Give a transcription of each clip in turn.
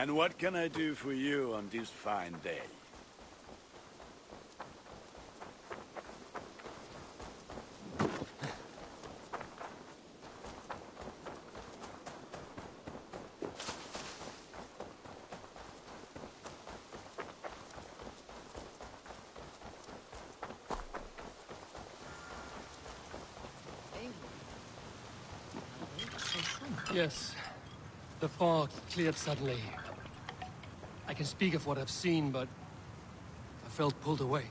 And what can I do for you on this fine day? Yes. The fog cleared suddenly. I can speak of what I've seen, but I felt pulled away.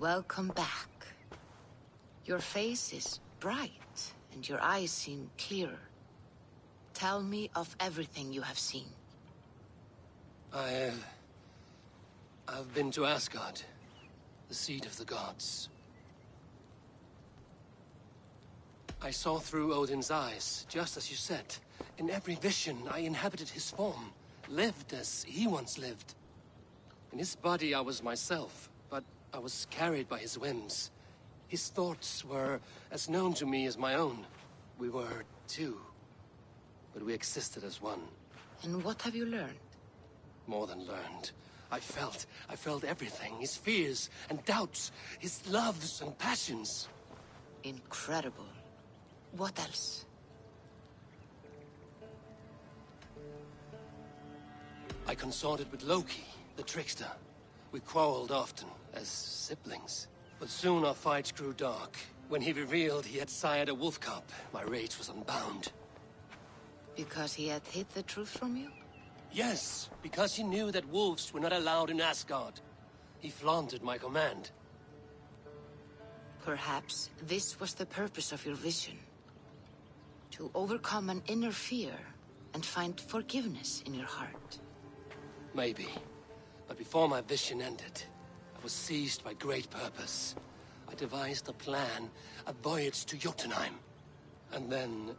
Welcome back. Your face is bright, and your eyes seem clearer. Tell me of everything you have seen. I've been to Asgard, the seat of the gods. I saw through Odin's eyes, just as you said. In every vision, I inhabited his form, lived as he once lived. In his body, I was myself, but I was carried by his whims. His thoughts were as known to me as my own. We were two, but we existed as one. And what have you learned? More than learned. I felt everything. His fears and doubts, his loves and passions. Incredible. What else? I consorted with Loki, the trickster. We quarreled often, as siblings. But soon our fights grew dark. When he revealed he had sired a wolf cub, my rage was unbound. Because he had hid the truth from you? Yes, because he knew that wolves were not allowed in Asgard. He flaunted my command. Perhaps this was the purpose of your vision. To overcome an inner fear and find forgiveness in your heart. Maybe. But before my vision ended, I was seized by great purpose. I devised a plan, a voyage to Jotunheim. And then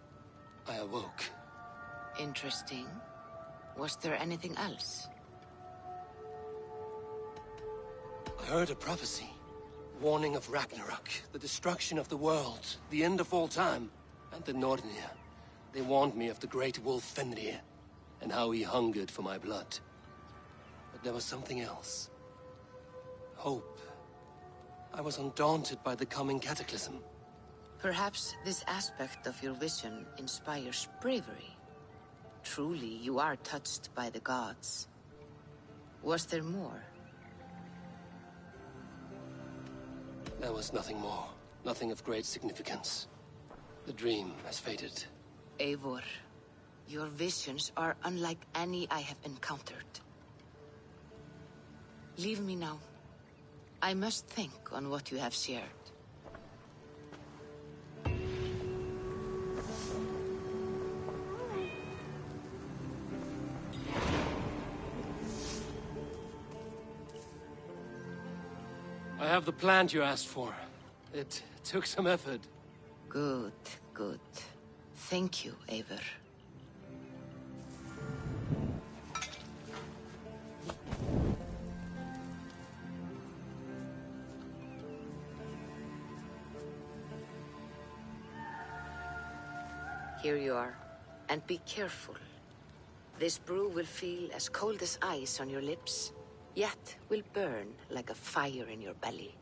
I awoke. Interesting. Was there anything else? I heard a prophecy. Warning of Ragnarok, the destruction of the world, the end of all time. And the Nornir. They warned me of the great wolf Fenrir, and how he hungered for my blood. But there was something else. Hope. I was undaunted by the coming cataclysm. Perhaps this aspect of your vision inspires bravery. Truly, you are touched by the gods. Was there more? There was nothing more. Nothing of great significance. The dream has faded. Eivor, your visions are unlike any I have encountered. Leave me now. I must think on what you have shared. I have the plant you asked for. It took some effort. Good, good. Thank you, Eivor. Here you are. And be careful. This brew will feel as cold as ice on your lips, yet will burn like a fire in your belly.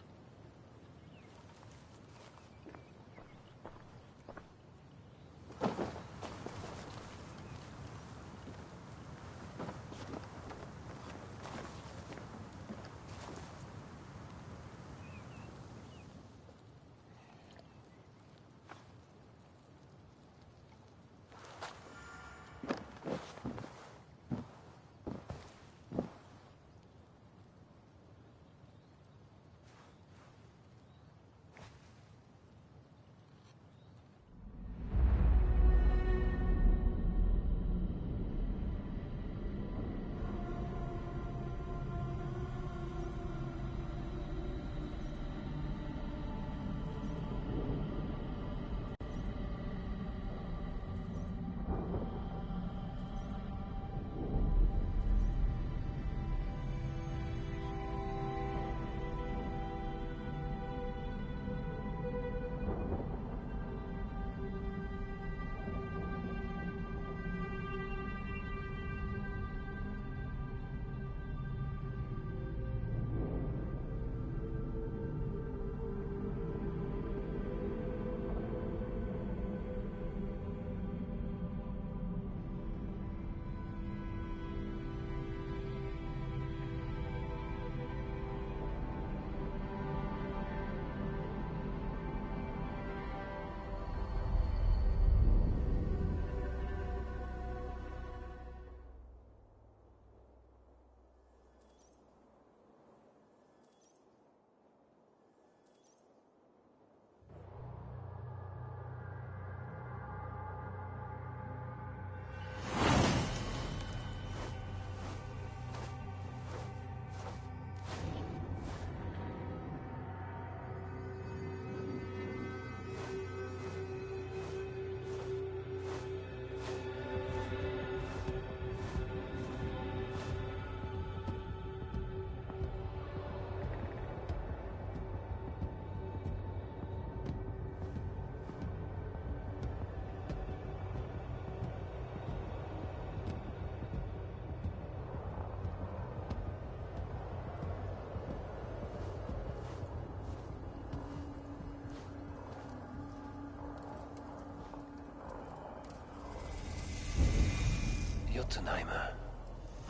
Jotunheimer.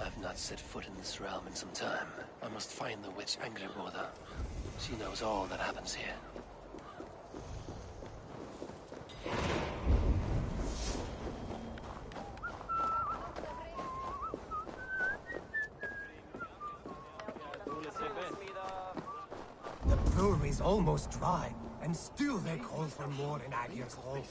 I've not set foot in this realm in some time. I must find the witch Angrboda. She knows all that happens here. The brewery's almost dry, and still they call for more in Agir's hold.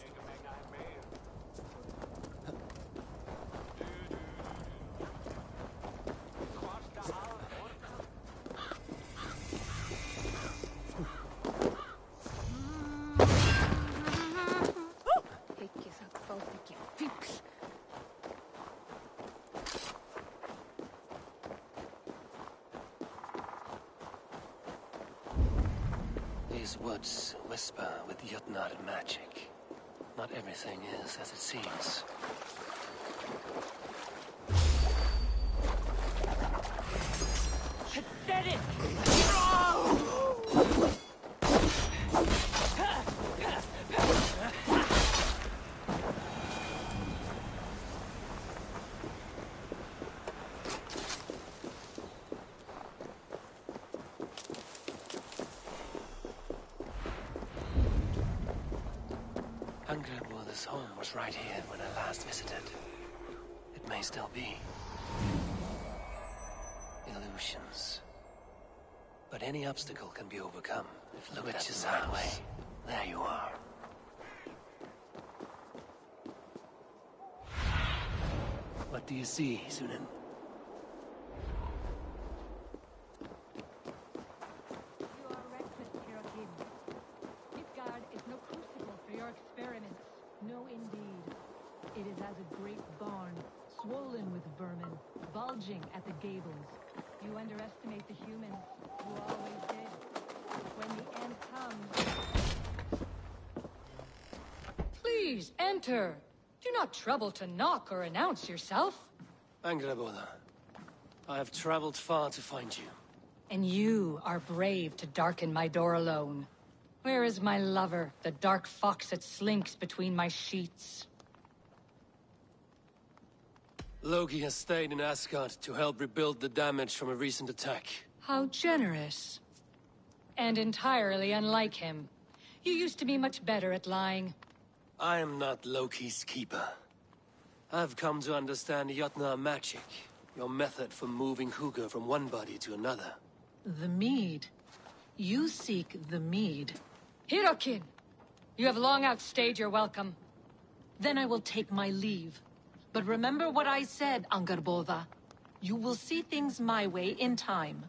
These woods whisper with Jotnar magic. Not everything is as it seems. Pathetic! Angrboda's home was right here when I last visited. It may still be. Illusions. But any obstacle can be overcome if looked at the right way. There you are. What do you see, Sunan? You are reckless, Hirokin. Midgard is no crucible for your experiments. No, indeed. It is as a great barn, swollen with vermin, bulging at the gables. You underestimate the humans. You always did. When the end comes... Please, enter. Do not trouble to knock or announce yourself. Angrboda, I have traveled far to find you. And you are brave to darken my door alone. Where is my lover, the dark fox that slinks between my sheets? Loki has stayed in Asgard to help rebuild the damage from a recent attack. How generous. And entirely unlike him. You used to be much better at lying. I am not Loki's keeper. I've come to understand Jotnar magic, your method for moving Hugr from one body to another. The mead. You seek the mead. Hirokin! You have long outstayed your welcome. Then I will take my leave. But remember what I said, Angrboda. You will see things my way in time.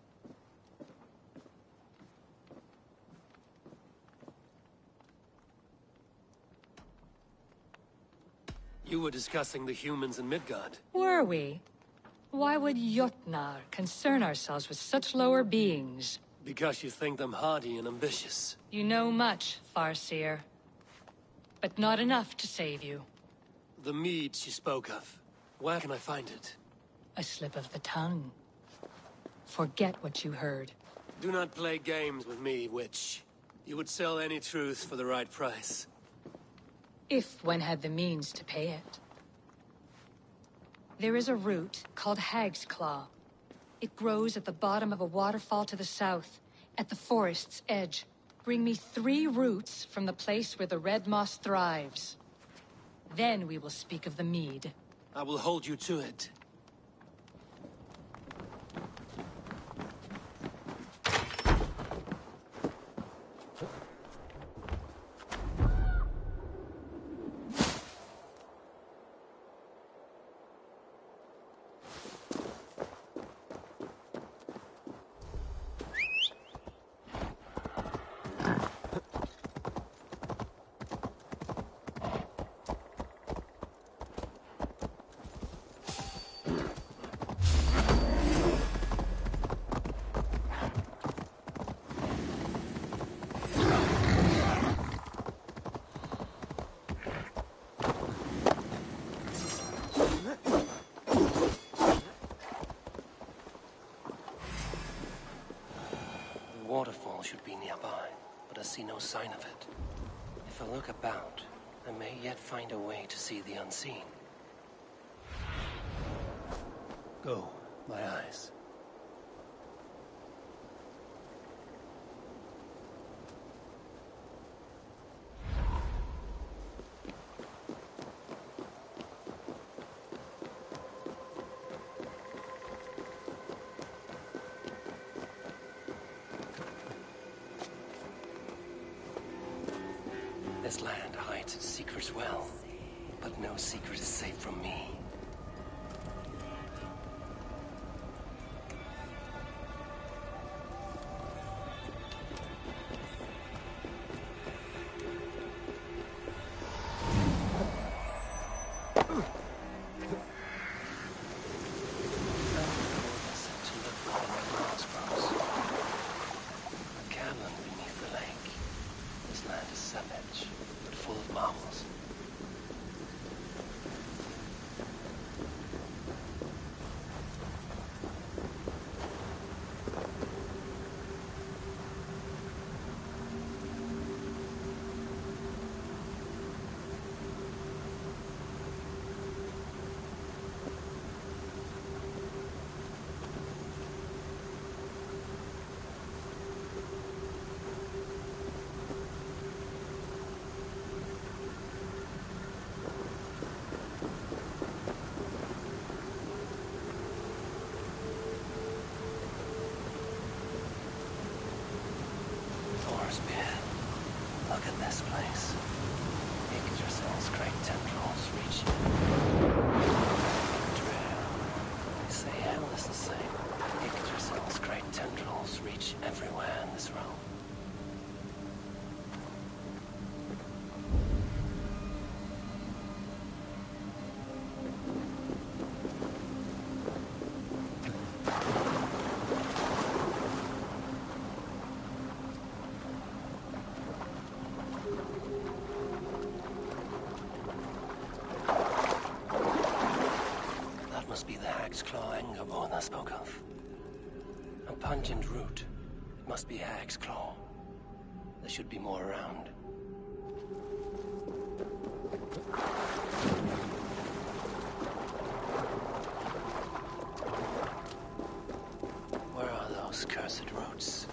You were discussing the humans in Midgard. Were we? Why would Jotnar concern ourselves with such lower beings? Because you think them hardy and ambitious. You know much, Farseer. But not enough to save you. The mead she spoke of. Where can I find it? A slip of the tongue. Forget what you heard. Do not play games with me, witch. You would sell any truth for the right price. If one had the means to pay it. There is a root called Hag's Claw. It grows at the bottom of a waterfall to the south, at the forest's edge. Bring me 3 roots from the place where the red moss thrives. Then we will speak of the mead. I will hold you to it. The waterfall should be nearby, but I see no sign of it. If I look about, I may yet find a way to see the unseen. Go, my eyes. This land hides its secrets well, but no secret is safe from me. Look at this place. Yggdrasil's great tendrils reach They say hell is the same. Yggdrasil's great tendrils reach everywhere in this realm. Must be the hag's claw Engerbord I spoke of. A pungent root. It must be hag's claw. There should be more around. Where are those cursed roots?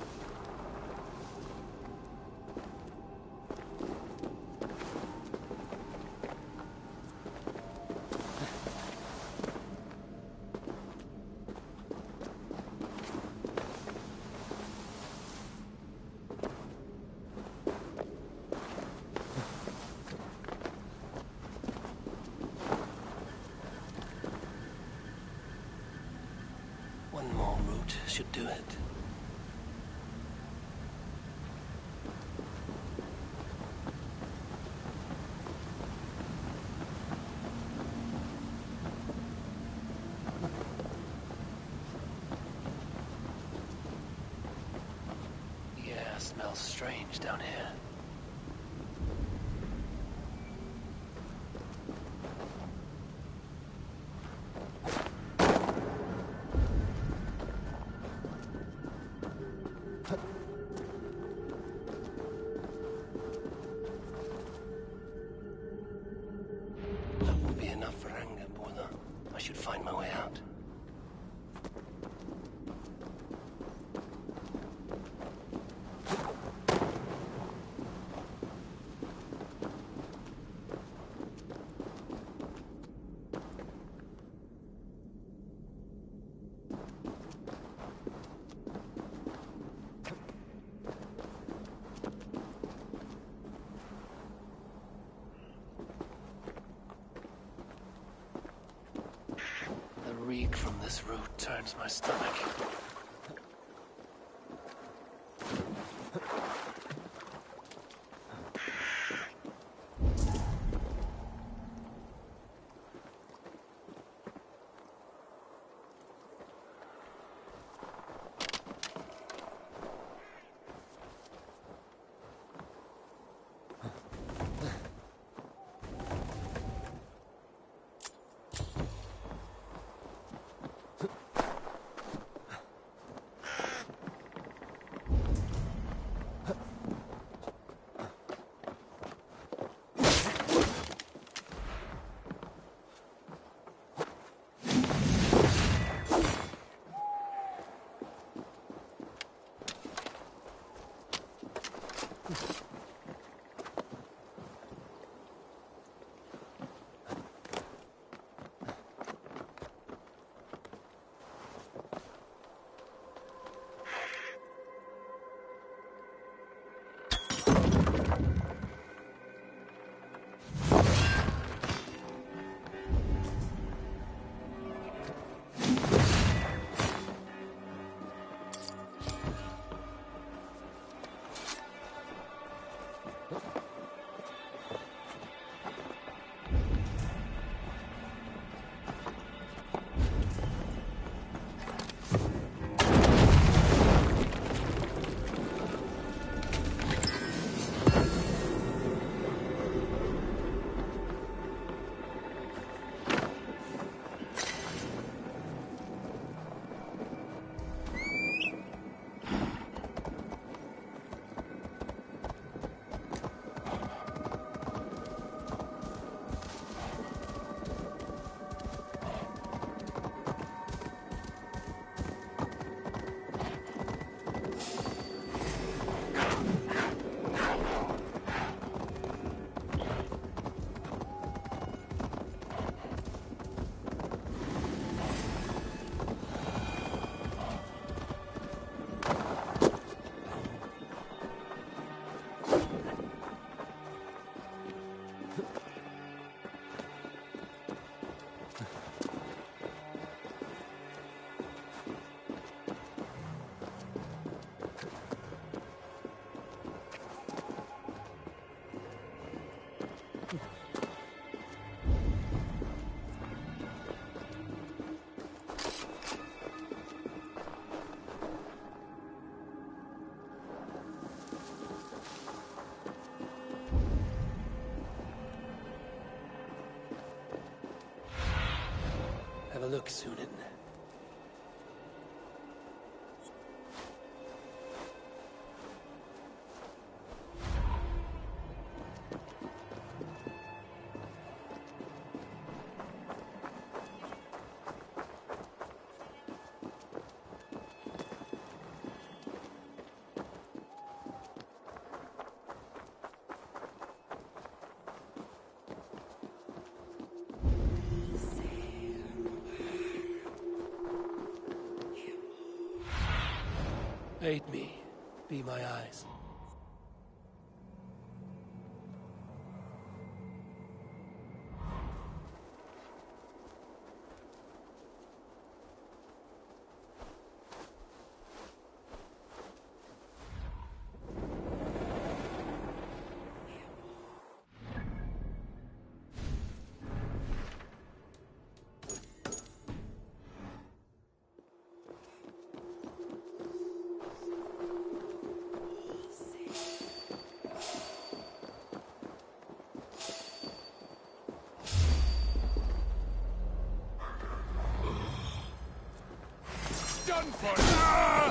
One more route should do it. Yeah, smells strange down here. I should find my way out. The reek from this root turns my stomach. have a look, Sunan. Aid me. Be my eyes. Done for! Ah!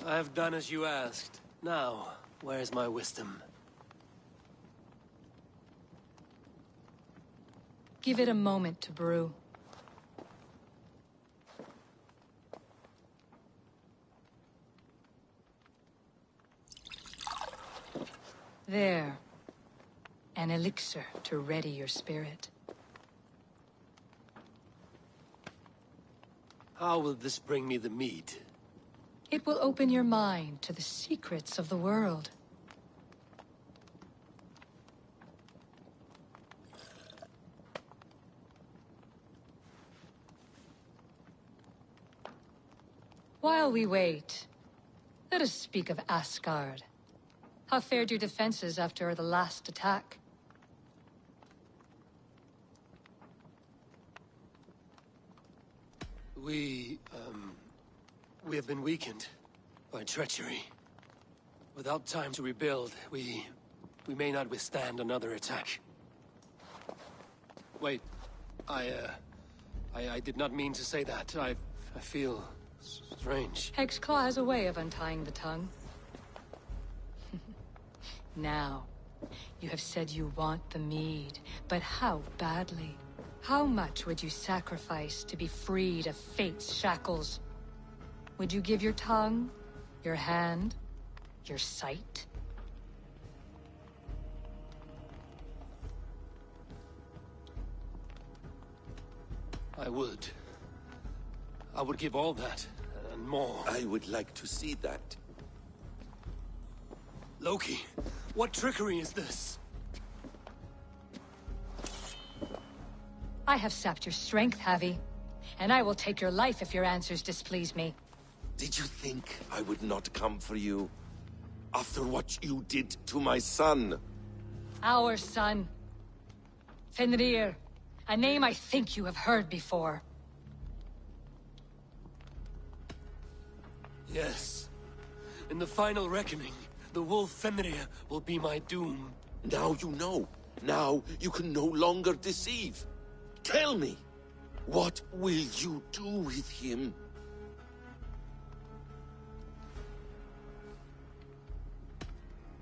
I have done as you asked. Now, where's my wisdom? Give it a moment to brew. There. An elixir to ready your spirit. How will this bring me the mead? It will open your mind to the secrets of the world. While we wait, let us speak of Asgard. How fared your defenses after the last attack? We have been weakened by treachery. Without time to rebuild, we may not withstand another attack. Wait, I did not mean to say that. I feel strange. Hexclaw has a way of untying the tongue. Now, you have said you want the mead, but how badly? How much would you sacrifice to be freed of fate's shackles? Would you give your tongue, your hand, your sight? I would. I would give all that, and more. I would like to see that. Loki, what trickery is this? I have sapped your strength, Havi. And I will take your life if your answers displease me. Did you think I would not come for you? After what you did to my son? Our son. Fenrir. A name I think you have heard before. Yes. In the final reckoning, the wolf Fenrir will be my doom. Now you know. Now you can no longer deceive. Tell me, what will you do with him?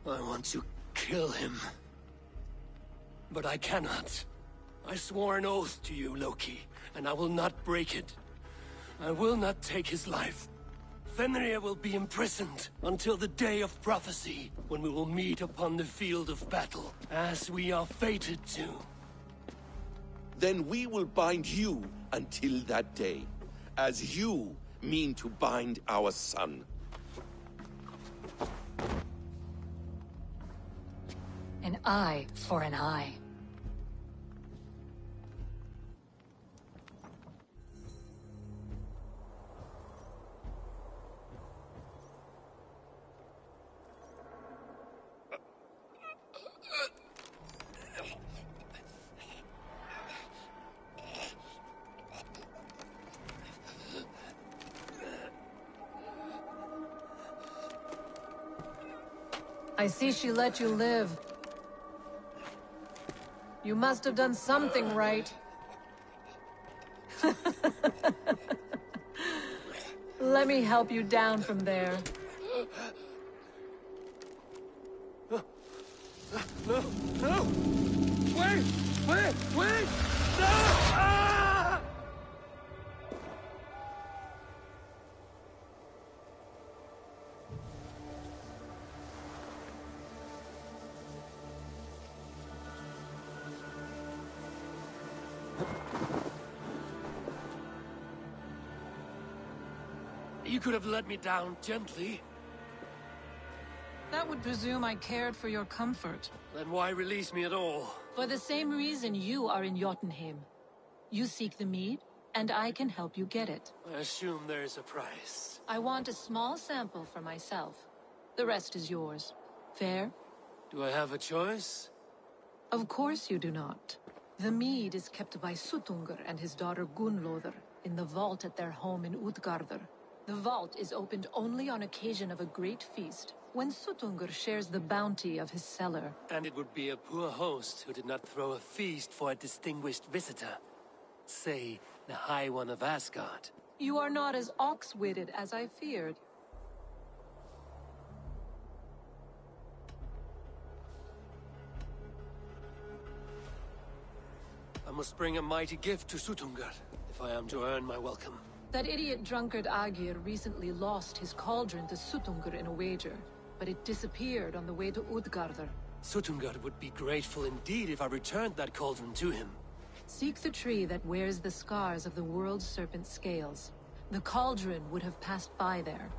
I want to kill him. But I cannot. I swore an oath to you, Loki, and I will not break it. I will not take his life. Fenrir will be imprisoned until the day of prophecy, when we will meet upon the field of battle, as we are fated to. Then we will bind you until that day, as you mean to bind our son. An eye for an eye. I see she let you live. You must have done something right. Let me help you down from there. No! No! Wait! Wait! Wait! No! Ah! You could have let me down gently. That would presume I cared for your comfort. Then why release me at all? For the same reason you are in Jotunheim. You seek the mead, and I can help you get it. I assume there is a price. I want a small sample for myself. The rest is yours. Fair? Do I have a choice? Of course you do not. The mead is kept by Suttungr and his daughter Gunnlodr in the vault at their home in Utgardr. The vault is opened only on occasion of a great feast, when Suttungr shares the bounty of his cellar. And it would be a poor host who did not throw a feast for a distinguished visitor. Say, the High One of Asgard. You are not as ox-witted as I feared. I must bring a mighty gift to Suttungr, if I am to earn my welcome. That idiot drunkard Agir recently lost his cauldron to Suttungr in a wager, but it disappeared on the way to Utgardr. Suttungr would be grateful indeed if I returned that cauldron to him. Seek the tree that wears the scars of the world's serpent scales. The cauldron would have passed by there.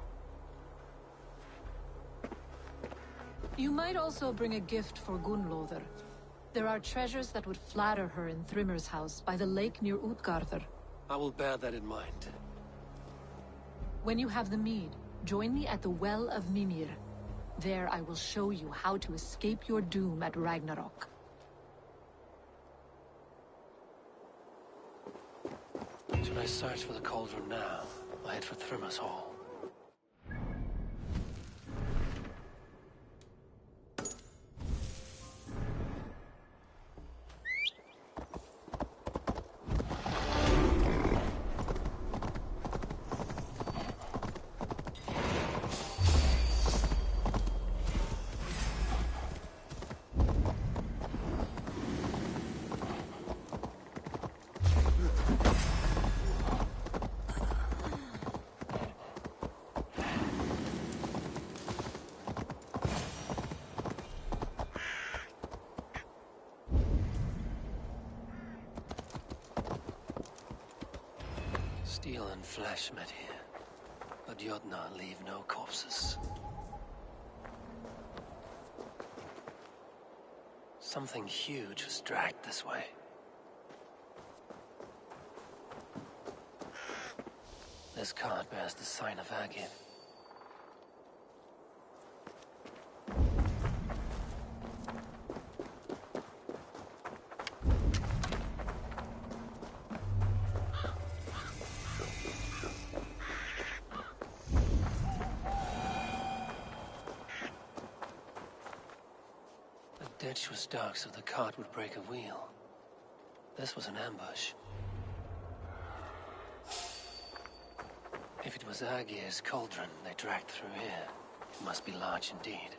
You might also bring a gift for Gunnlodr. There are treasures that would flatter her in Thrimmer's house by the lake near Utgardr. I will bear that in mind. When you have the mead, join me at the Well of Mimir. There I will show you how to escape your doom at Ragnarok. Should I search for the cauldron now, or head for Thrimmer's hall? Steel and flesh met here, but Jotnar leave no corpses. Something huge was dragged this way. This cart bears the sign of Agir. The ditch was dark, so the cart would break a wheel. This was an ambush. If it was Agir's cauldron they dragged through here, it must be large indeed.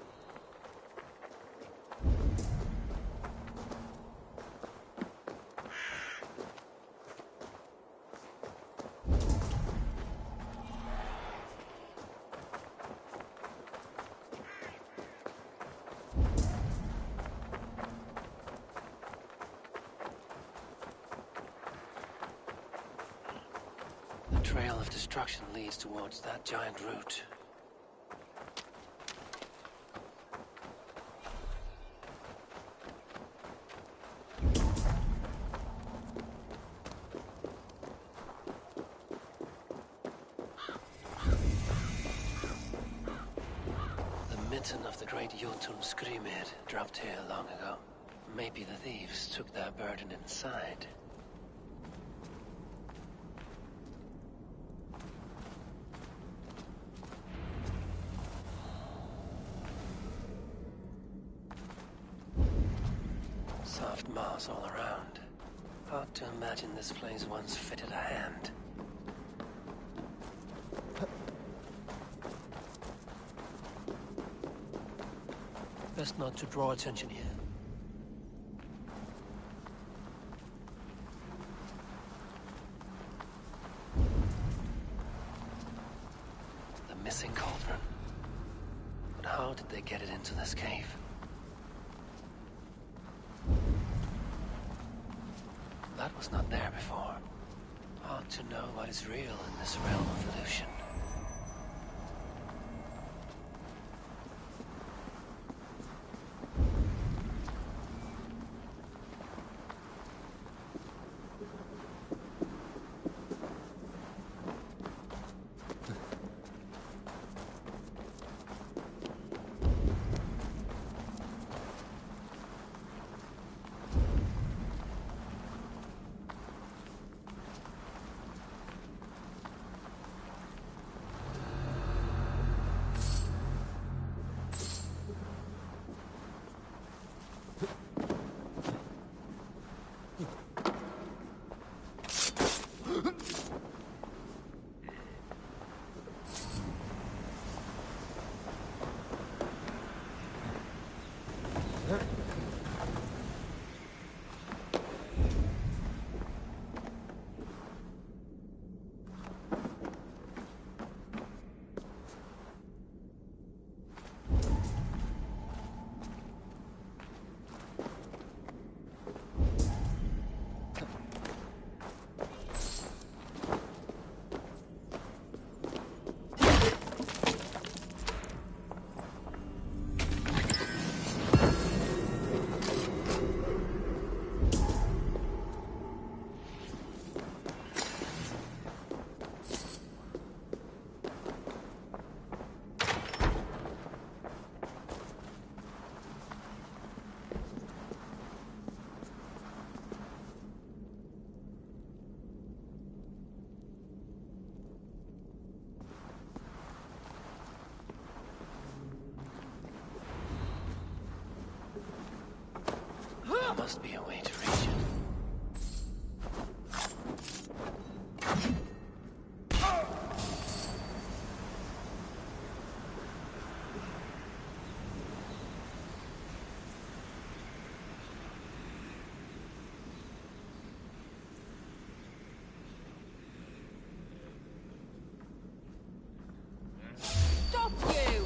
trail of destruction leads towards that giant root. The mitten of the great Jotun Skrimir dropped here long ago. Maybe the thieves took their burden inside. Soft moss all around. Hard to imagine this place once fitted a hand. Best not to draw attention here. The missing cauldron. But how did they get it into this cave? That was not there before. Hard to know what is real in this realm of illusion. There must be a way to reach it. Stop you!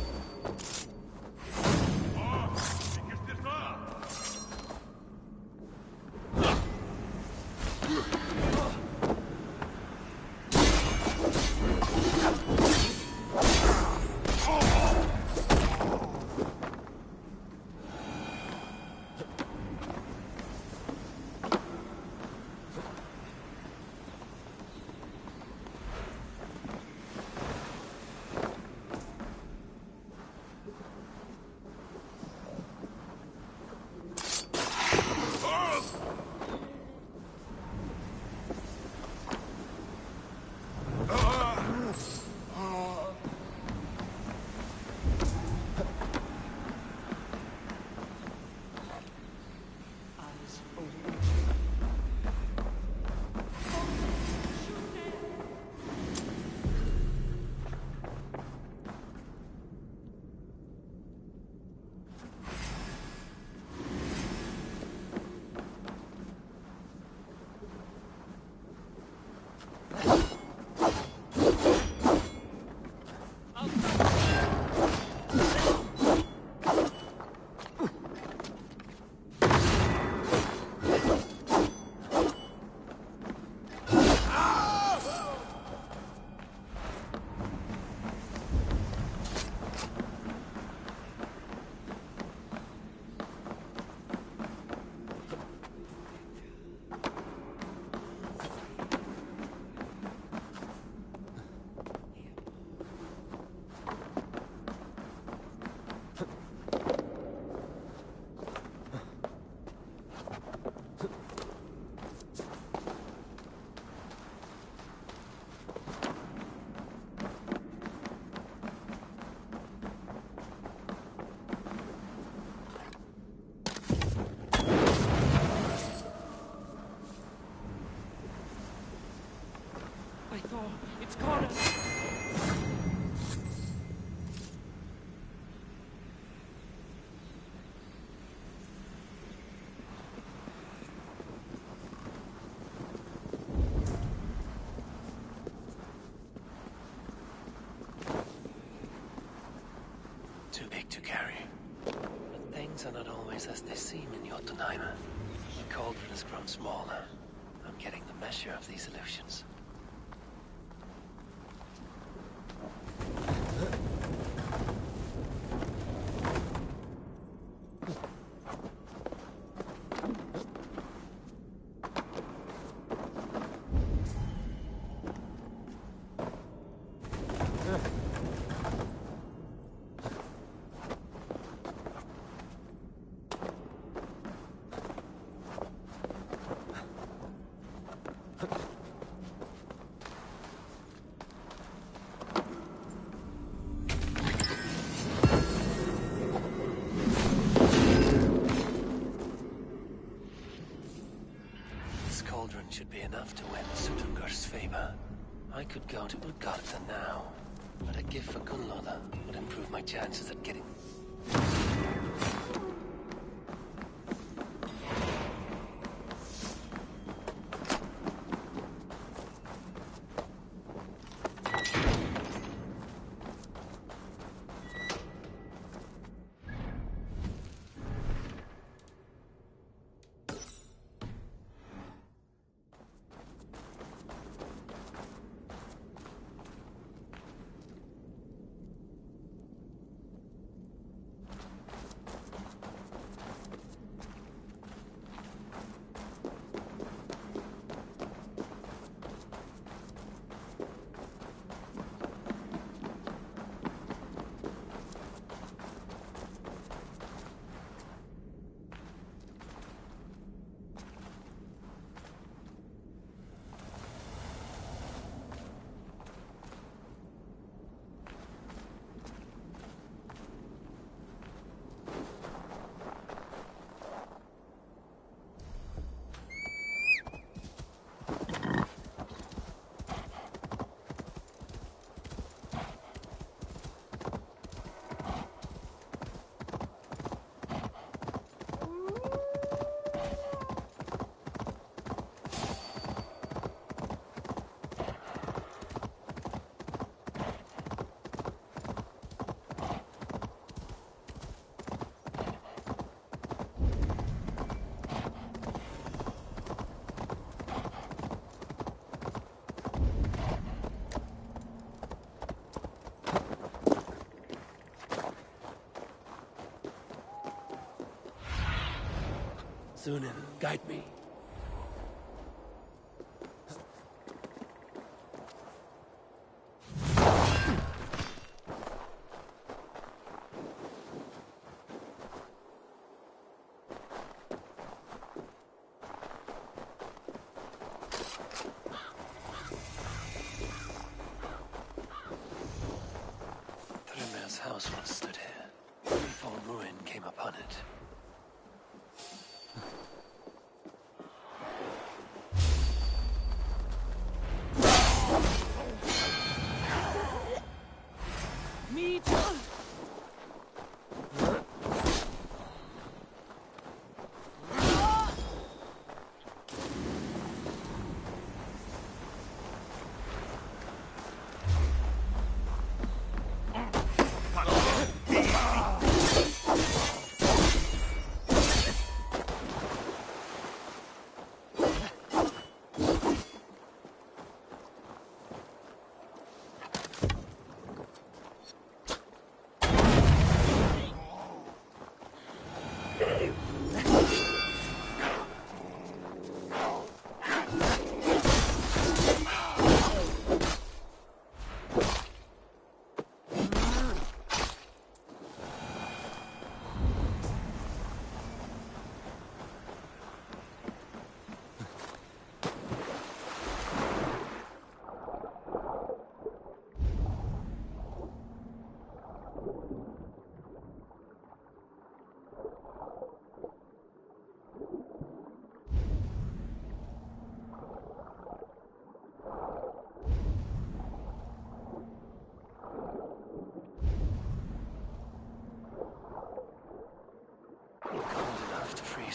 too big to carry. But things are not always as they seem in Jotunheim. The cauldron has grown smaller. I'm getting the measure of these illusions. Should be enough to win Suttungur's favor. I could go to Utgarda now, but a gift for Gunnlaugur would improve my chances at getting... Sunan, guide me. Thrymir's house once stood here, before ruin came upon it.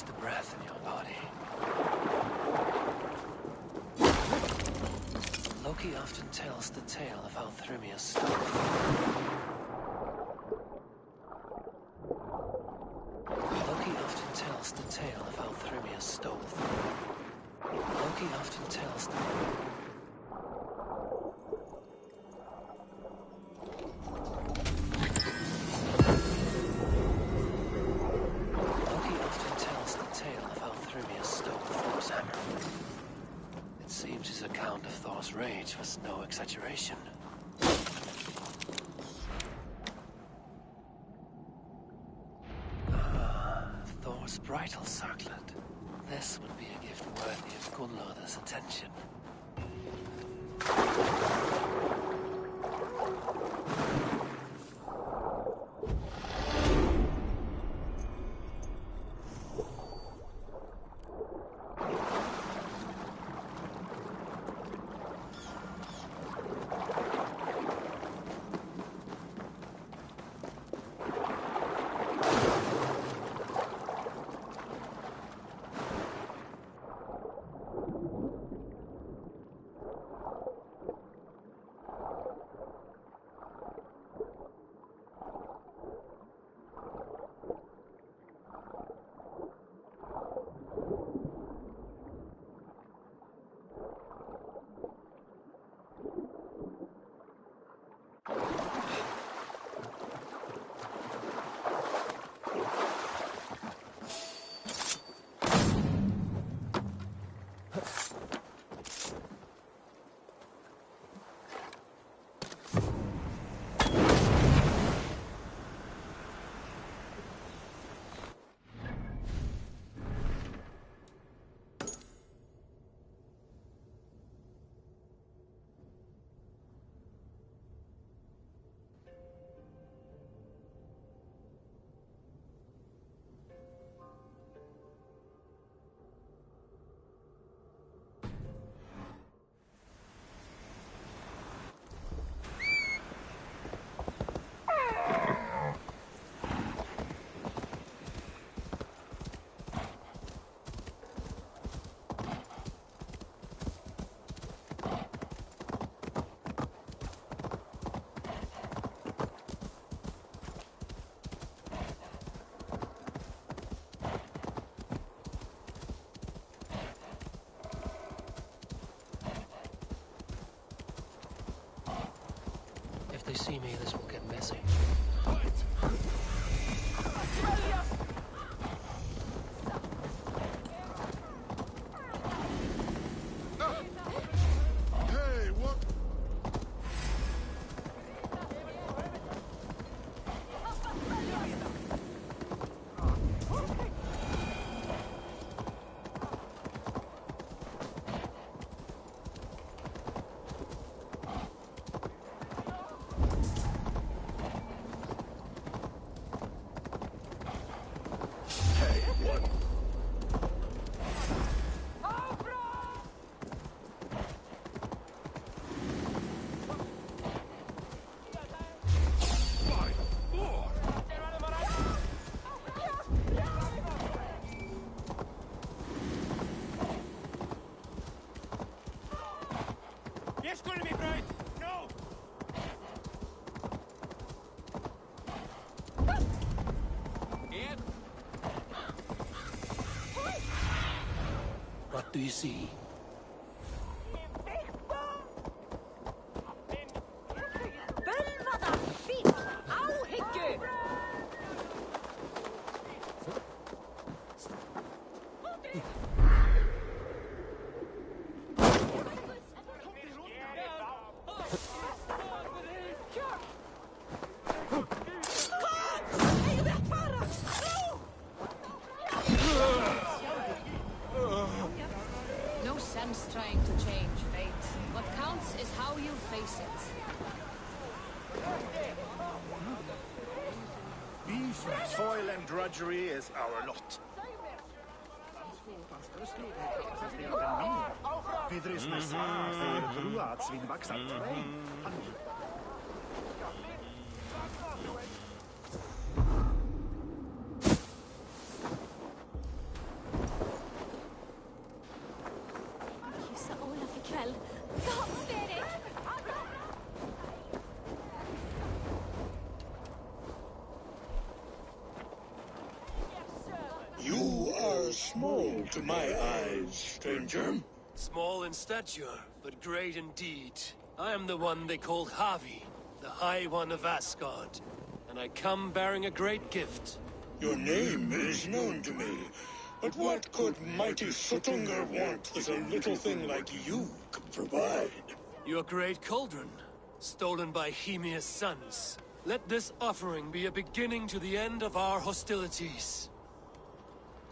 The breath in your body. Loki often tells the tale of how Thrymir stole. Loki often tells the... Loki often tells the tale of how Thrymia stole Thor's hammer. It seems his account of Thor's rage was no exaggeration. Thor's bridal circlet. This would be a gift worthy of Gunnlauder's attention. If they see me, this will get messy. Hey, what? Yes, going to be bright. No. Ian. What do you see? No sense trying to change fate. What counts is how you face it. Toil and drudgery is our lot. You are small to my eyes, stranger. Small in stature, but great in deed. I am the one they call Havi, the High One of Asgard. And I come bearing a great gift. Your name is known to me, but what could mighty Suttungr want that a little thing like you could provide? Your great cauldron, stolen by Hymir's sons. Let this offering be a beginning to the end of our hostilities.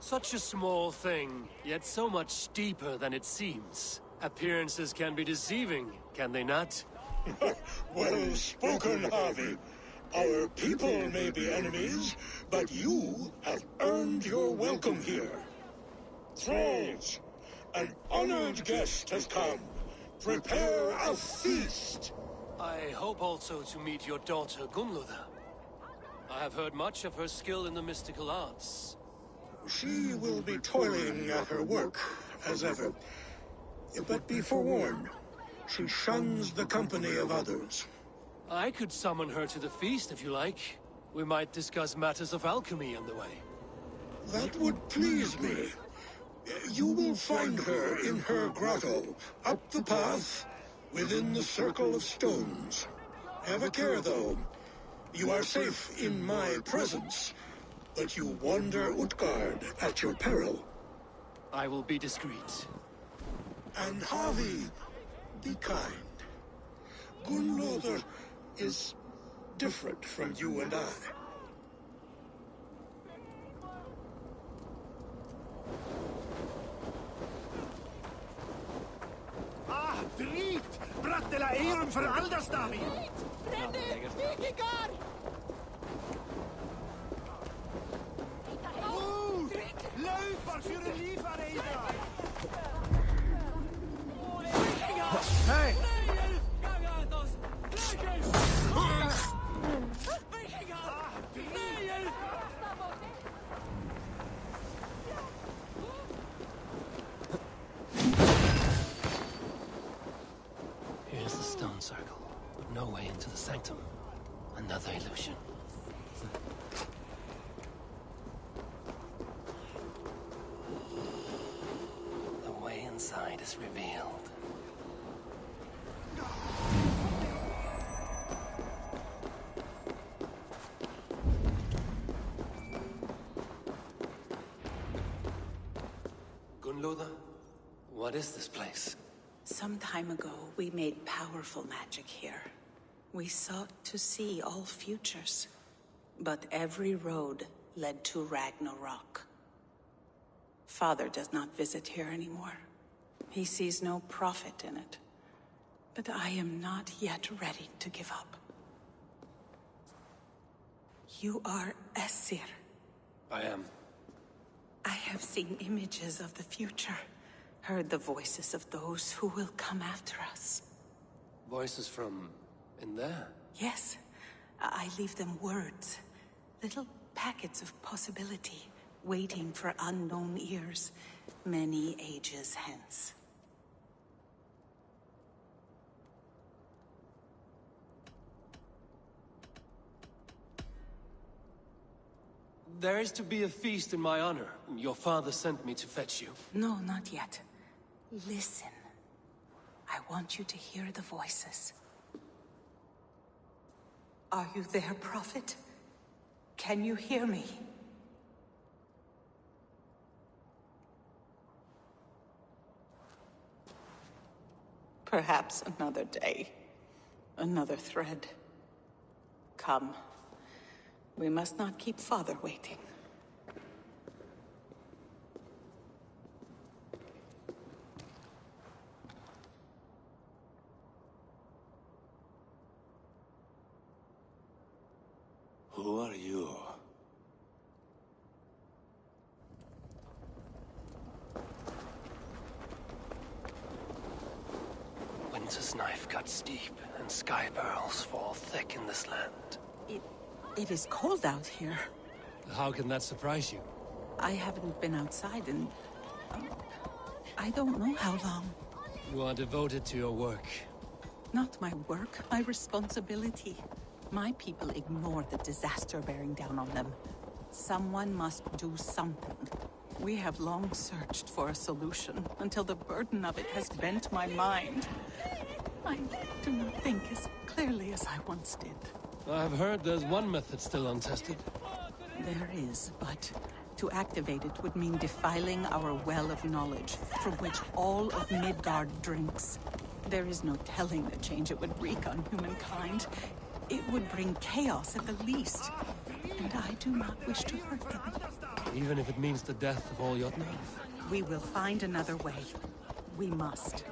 Such a small thing, yet so much deeper than it seems. Appearances can be deceiving, can they not? Well spoken, Harvey. Our people may be enemies, but you have earned your welcome here. Thralls, an honored guest has come. Prepare a feast! I hope also to meet your daughter Gunnlóða. I have heard much of her skill in the mystical arts. She will be toiling at her work, as ever. But be forewarned, she shuns the company of others. I could summon her to the feast if you like. We might discuss matters of alchemy on the way. That would please me. You will find her in her grotto, up the path, within the circle of stones. Have a care, though. You are safe in my presence, but you wander Utgard at your peril. I will be discreet. And Havi, be kind. Gunnlóður is different from you and I. Ah, drit! Brattela Eon för Alderstavi! Brände! Vikingar! Oh! Löpar för en livare i dag! Hej! Here's the stone circle, but no way into the sanctum. Another illusion. The way inside is revealed. Gunnlóða, what is this place? Some time ago, we made powerful magic here. We sought to see all futures. But every road led to Ragnarok. Father does not visit here anymore. He sees no profit in it. But I am not yet ready to give up. You are Esir. I am. I have seen images of the future. Heard the voices of those who will come after us. Voices from in there? Yes. I leave them words. Little packets of possibility, waiting for unknown ears, many ages hence. There is to be a feast in my honor. Your father sent me to fetch you. No, not yet. Listen. I want you to hear the voices. Are you there, Prophet? Can you hear me? Perhaps another day. Another thread. Come. We must not keep Father waiting. Who are you? Winter's knife cuts deep, and sky pearls fall thick in this land. It is cold out here. How can that surprise you? I haven't been outside in... I don't know how long. You are devoted to your work. Not my work, my responsibility. My people ignore the disaster bearing down on them. Someone must do something. We have long searched for a solution, until the burden of it has bent my mind. I do not think as clearly as I once did. I've heard there's one method still untested. There is, but to activate it would mean defiling our well of knowledge, from which all of Midgard drinks. There is no telling the change it would wreak on humankind. It would bring chaos at the least, and I do not wish to hurt them. Even if it means the death of all Jotnar? We will find another way. We must.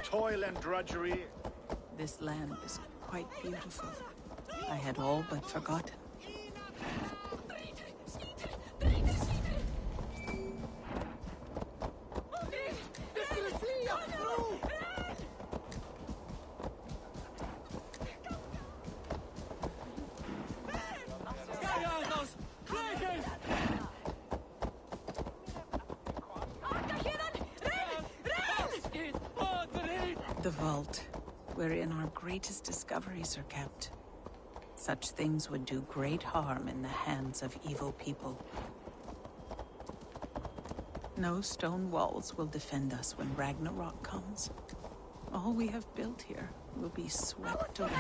Toil and drudgery. This land is quite beautiful. I had all but forgotten. The vault, wherein our greatest discoveries are kept. Such things would do great harm in the hands of evil people. No stone walls will defend us when Ragnarok comes. All we have built here will be swept away.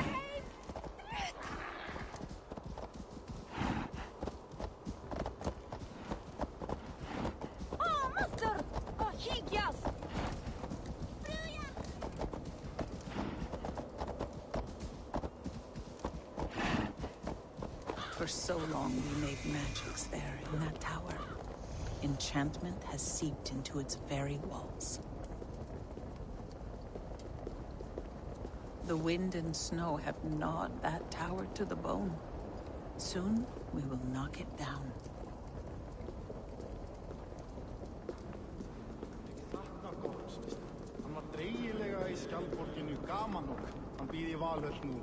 For so long we made magics there in that tower. Enchantment has seeped into its very walls. The wind and snow have gnawed that tower to the bone. Soon we will knock it down. Hann var dreigilega í skjaldborginu gaman og hann býð í Valhöll nú.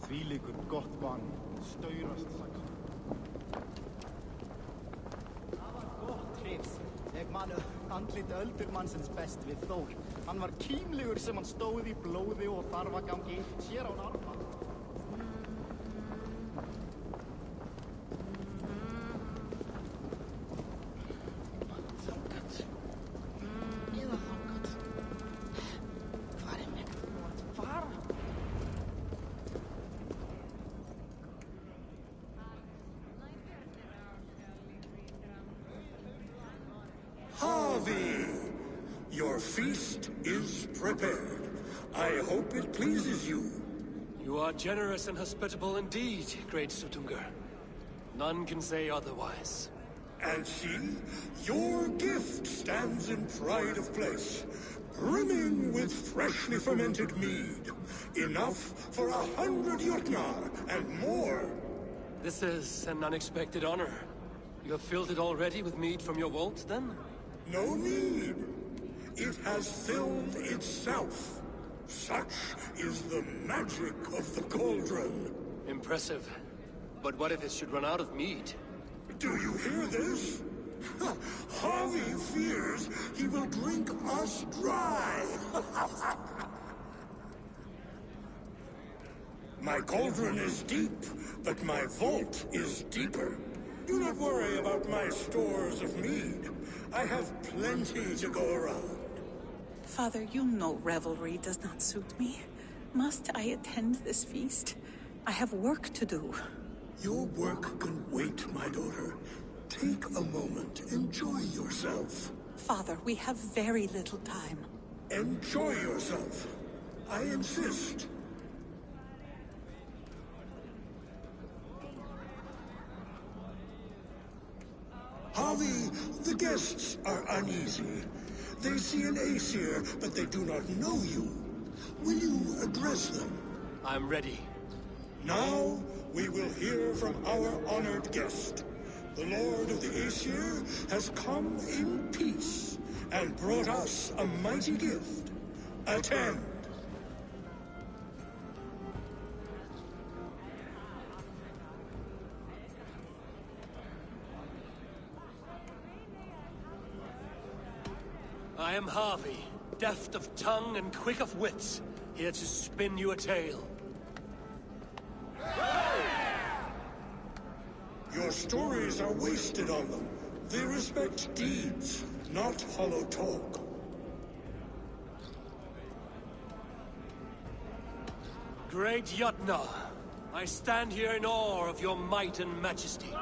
Þvílíkur gott bann, staurast sagt. Það var gott hrifs. Ég man andlit öldurmannsins best við Þór. Hann var kímlegur sem hann stóð í blóði og þarfagangi, sér án arma. Your feast is prepared. I hope it pleases you. You are generous and hospitable indeed, great Suttungr. None can say otherwise. And see, your gift stands in pride of place, brimming with freshly fermented mead. Enough for 100 Jotnar and more. This is an unexpected honor. You have filled it already with mead from your vault, then? No need. It has filled itself. Such is the magic of the cauldron. Impressive. But what if it should run out of mead? Do you hear this? Harvey fears he will drink us dry. My cauldron is deep, but my vault is deeper. Do not worry about my stores of mead. I have plenty to go around. Father, you know revelry does not suit me. Must I attend this feast? I have work to do. Your work can wait, my daughter. Take a moment. Enjoy yourself. Father, we have very little time. Enjoy yourself. I insist. Harvey, the guests are uneasy. They see an Aesir, but they do not know you. Will you address them? I'm ready. Now, we will hear from our honored guest. The Lord of the Aesir has come in peace and brought us a mighty gift. Attend. I am Harvey, deft of tongue and quick of wits, here to spin you a tale. Your stories are wasted on them. They respect deeds, not hollow talk. Great Yutna, I stand here in awe of your might and majesty.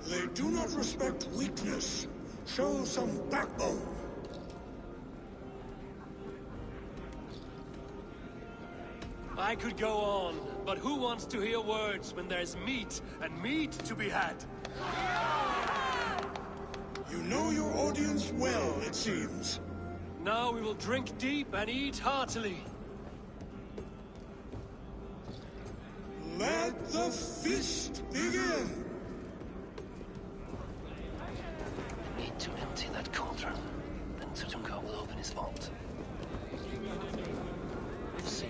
They do not respect weakness. Show some backbone. I could go on, but who wants to hear words when there's meat, and meat to be had? You know your audience well, it seems. Now we will drink deep and eat heartily. Let the feast begin! We need to empty that cauldron, then Sutunga will open his vault. We'll see.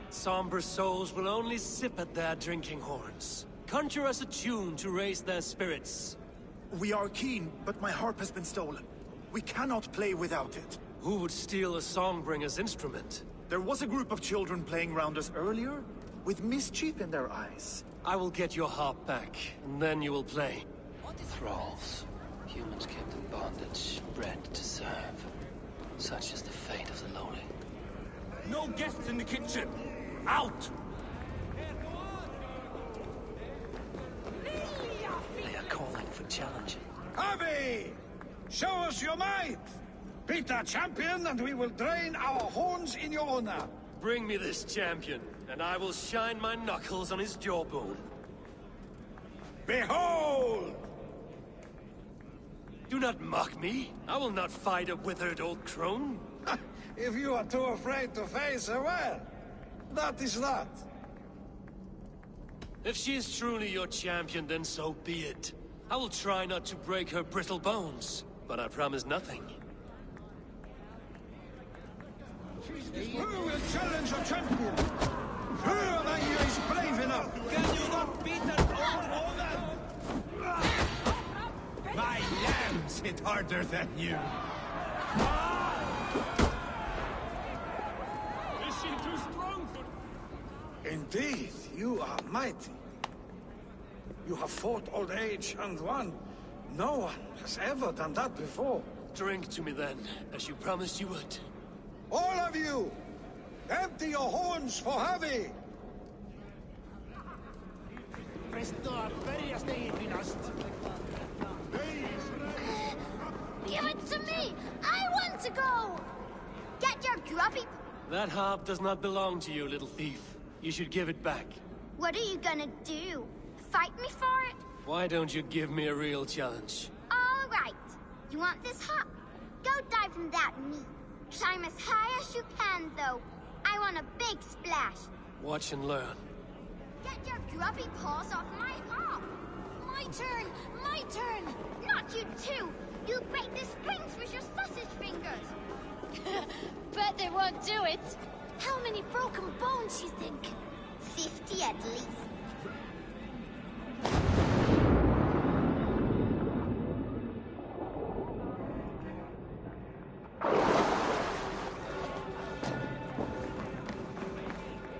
Somber souls will only sip at their drinking horns. Conjure us a tune to raise their spirits. We are keen, but my harp has been stolen. We cannot play without it. Who would steal a songbringer's instrument? There was a group of children playing round us earlier, with mischief in their eyes. I will get your harp back, and then you will play. Thralls. Humans kept in bondage, bred to serve. Such is the fate of the lowly. No guests in the kitchen! Out! They are calling for challenging. Harvey! Show us your might! Beat our champion and we will drain our horns in your honor. Bring me this champion, and I will shine my knuckles on his jawbone. Behold! Do not mock me. I will not fight a withered old crone. If you are too afraid to face her, well, that is that. If she is truly your champion, then so be it. I will try not to break her brittle bones, but I promise nothing. Who will challenge a champion? Who among you is brave enough? Can you not beat an old woman? My lambs hit harder than you. Is she too strong for... Indeed, you are mighty. You have fought old age and won. No one has ever done that before. Drink to me then, as you promised you would. All of you! Empty your horns for Harvey! Give it to me! I want to go! Get your grubby... That harp does not belong to you, little thief. You should give it back. What are you gonna do? Fight me for it? Why don't you give me a real challenge? All right. You want this harp? Go dive in that meat. Climb as high as you can, though. I want a big splash. Watch and learn. Get your grubby paws off my harp! My turn! My turn! Not you too! You'll break the strings with your sausage fingers! Bet they won't do it! How many broken bones, you think? 50 at least.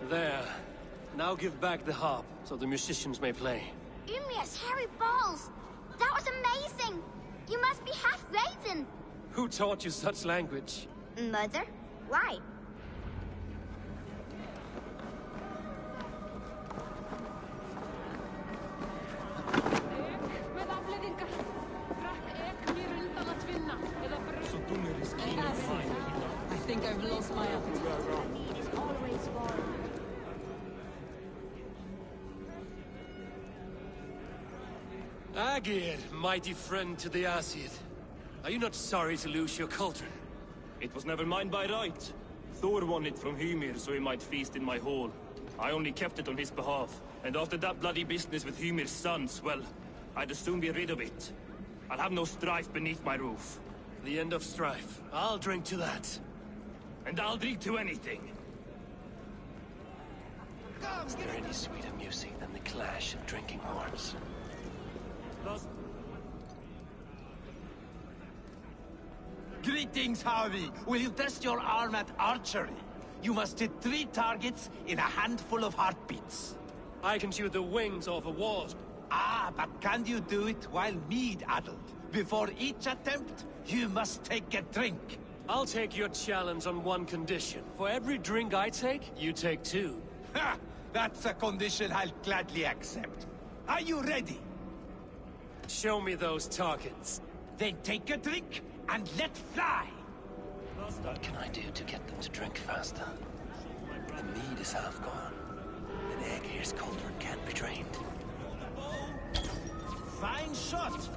There. Now give back the harp, so the musicians may play. Ymir's hairy balls! That was amazing! You must be half raven! Who taught you such language? Mother? Why? I think I've lost my appetite. Agir, mighty friend to the Aesir. Are you not sorry to lose your cauldron? It was never mine by right. Thor won it from Ymir so he might feast in my hall. I only kept it on his behalf, and after that bloody business with Ymir's sons, well, I'd as soon be rid of it. I'll have no strife beneath my roof. The end of strife. I'll drink to that. And I'll drink to anything. Is there any sweeter music than the clash of drinking horns? Greetings, Harvey. Will you test your arm at archery? You must hit 3 targets in a handful of heartbeats. I can shoot the wings off a wasp. Ah, but can you do it while mead-addled? Before each attempt, you must take a drink. I'll take your challenge on one condition. For every drink I take, you take 2. Ha! That's a condition I'll gladly accept. Are you ready? Show me those targets. Then take a drink and let fly. What can I do to get them to drink faster? The mead is half gone. An egg-here's cauldron can't be drained. Fine shot.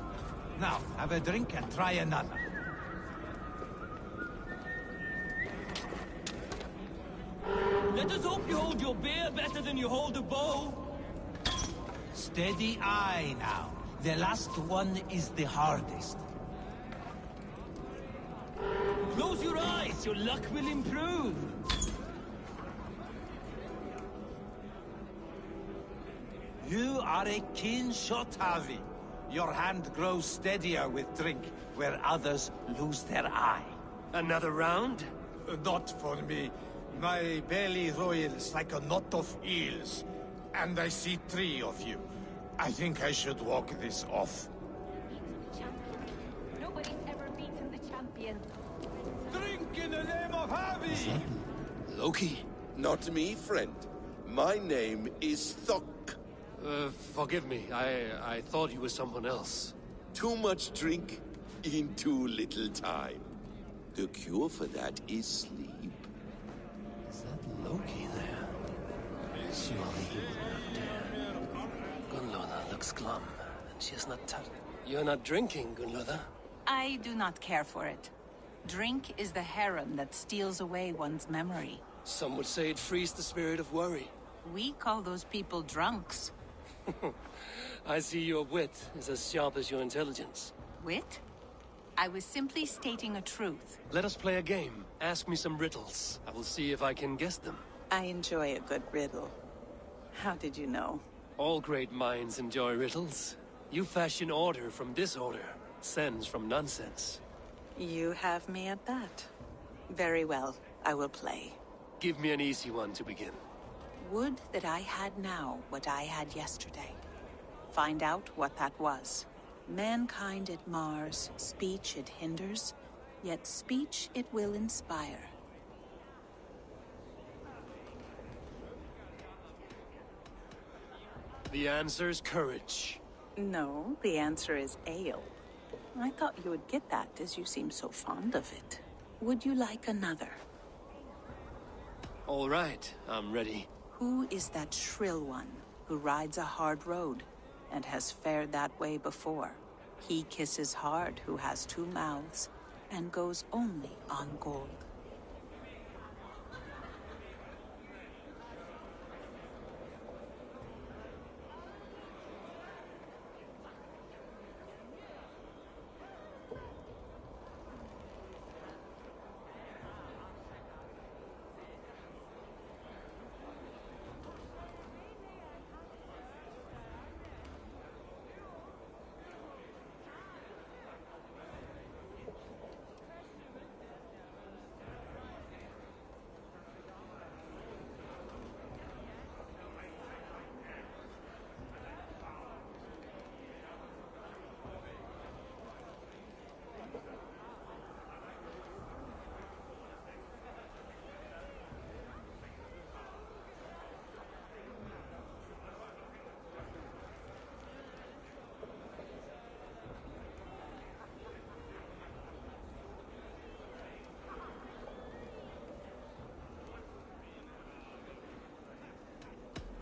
Now, have a drink and try another. Let us hope you hold your beer better than you hold a bow. Steady eye now. The last one is the hardest. Close your eyes, your luck will improve. You are a keen shot, Harvey. Your hand grows steadier with drink, where others lose their eye. Another round? Not for me. My belly roils like a knot of eels. And I see 3 of you. I think I should walk this off. Nobody's ever beaten the champion. Drink in the name of Harvey! Loki? Not me, friend. My name is Thok. Forgive me. I thought you were someone else. Too much drink in too little time. The cure for that is sleep. Is that Loki there? Surely he would not dare. Gunloda looks glum, and she is not touched. You're not drinking, Gunloda. I do not care for it. Drink is the harem that steals away one's memory. Some would say it frees the spirit of worry. We call those people drunks. I see your wit is as sharp as your intelligence. Wit? I was simply stating a truth. Let us play a game. Ask me some riddles. I will see if I can guess them. I enjoy a good riddle. How did you know? All great minds enjoy riddles. You fashion order from disorder, sense from nonsense. You have me at that. Very well, I will play. Give me an easy one to begin. Would that I had now what I had yesterday. Find out what that was. Mankind it mars, speech it hinders, yet speech it will inspire. The answer's courage. No, the answer is ale. I thought you would get that, as you seem so fond of it. Would you like another? All right, I'm ready. Who is that shrill one who rides a hard road and has fared that way before? He kisses hard who has 2 mouths and goes only on gold.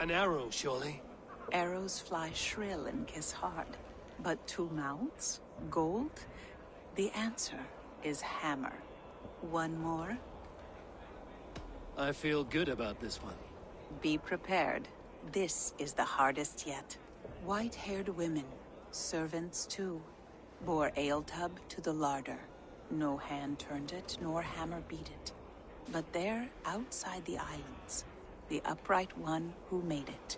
An arrow, surely? Arrows fly shrill and kiss hard. But 2 mouths? Gold? The answer is hammer. One more? I feel good about this one. Be prepared. This is the hardest yet. White-haired women, servants too, bore ale tub to the larder. No hand turned it, nor hammer beat it. But there, outside the islands, the upright one who made it.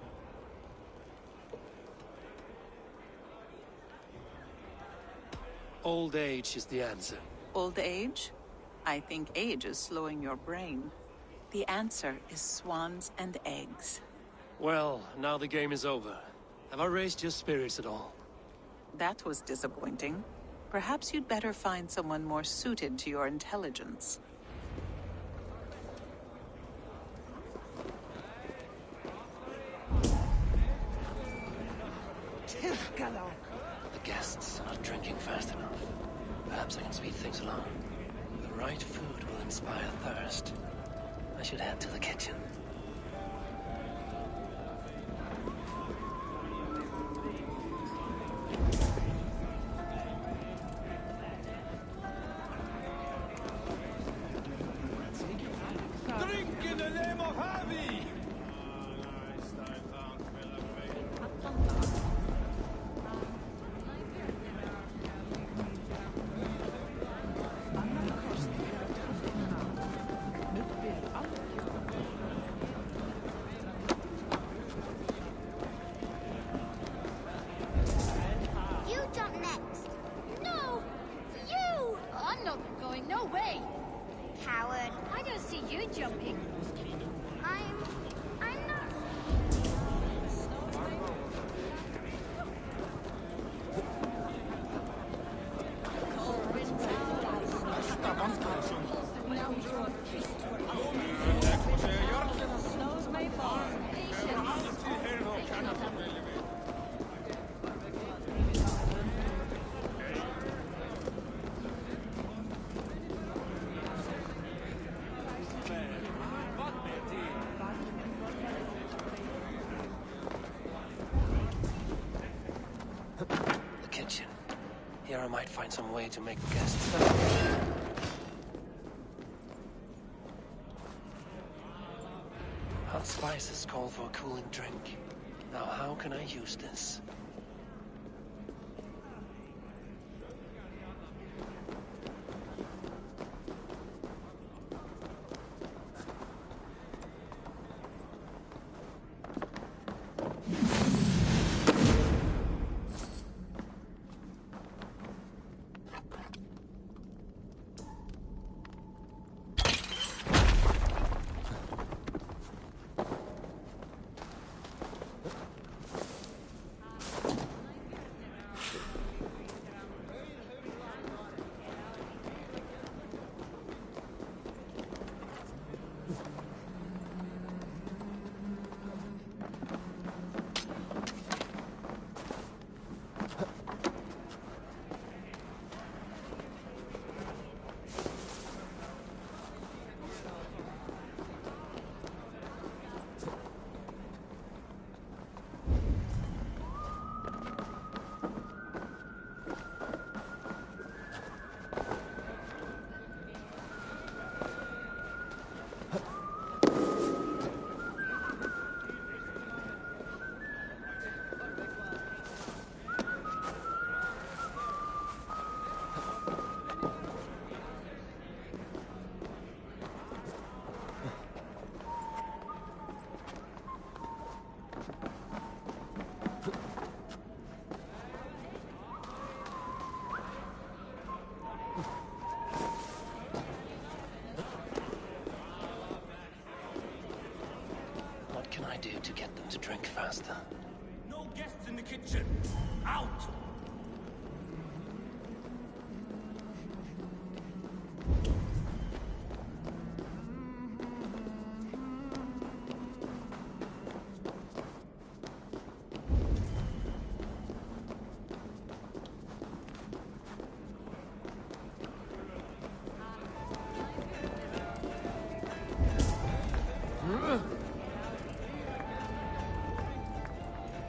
Old age is the answer. Old age? I think age is slowing your brain. The answer is swans and eggs. Well, now the game is over. Have I raised your spirits at all? That was disappointing. Perhaps you'd better find someone more suited to your intelligence. The guests are not drinking fast enough. Perhaps I can speed things along. The right food will inspire thirst. I should head to the kitchen. Drink in the name of Harvey! You jump next. No! You! I'm not going, no way! Coward. I don't see you jumping. I'm not... Snows may fall. The kitchen. Here I might find some way to make the guests thirsty. Hot spices call for a cooling drink. Now how can I use this? What can I do to get them to drink faster? No guests in the kitchen! Out!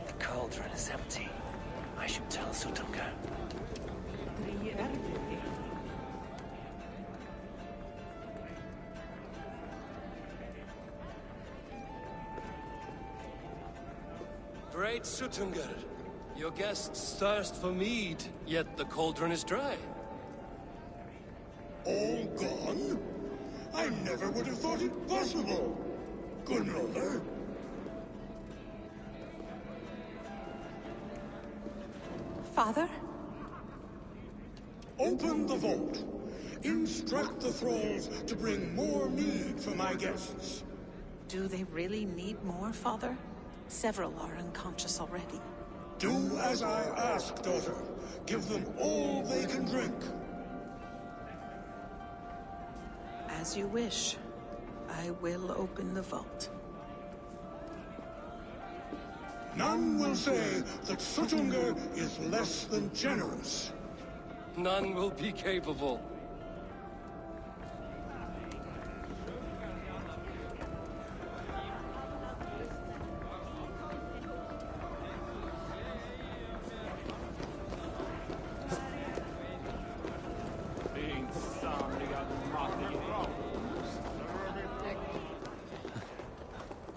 The cauldron is empty. I should tell Sutunga. Great Sutungar, your guests thirst for mead, yet the cauldron is dry. All gone? I never would have thought it possible. Gunlover? Father? Open the vault, instruct the thralls to bring more mead for my guests. Do they really need more, Father? Several are unconscious already. Do as I ask, daughter. Give them all they can drink. As you wish. I will open the vault. None will say that Suttungr is less than generous. None will be capable.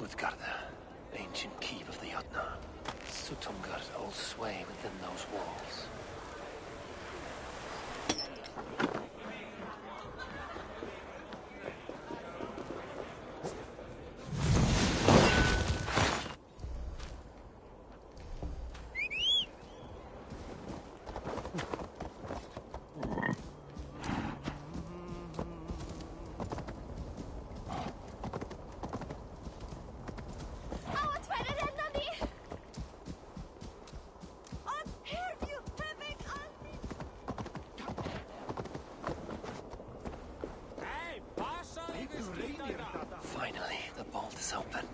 Utgarda, ancient keep of the Jotnar. Suttungr holds sway within those walls. Finally, the vault is open.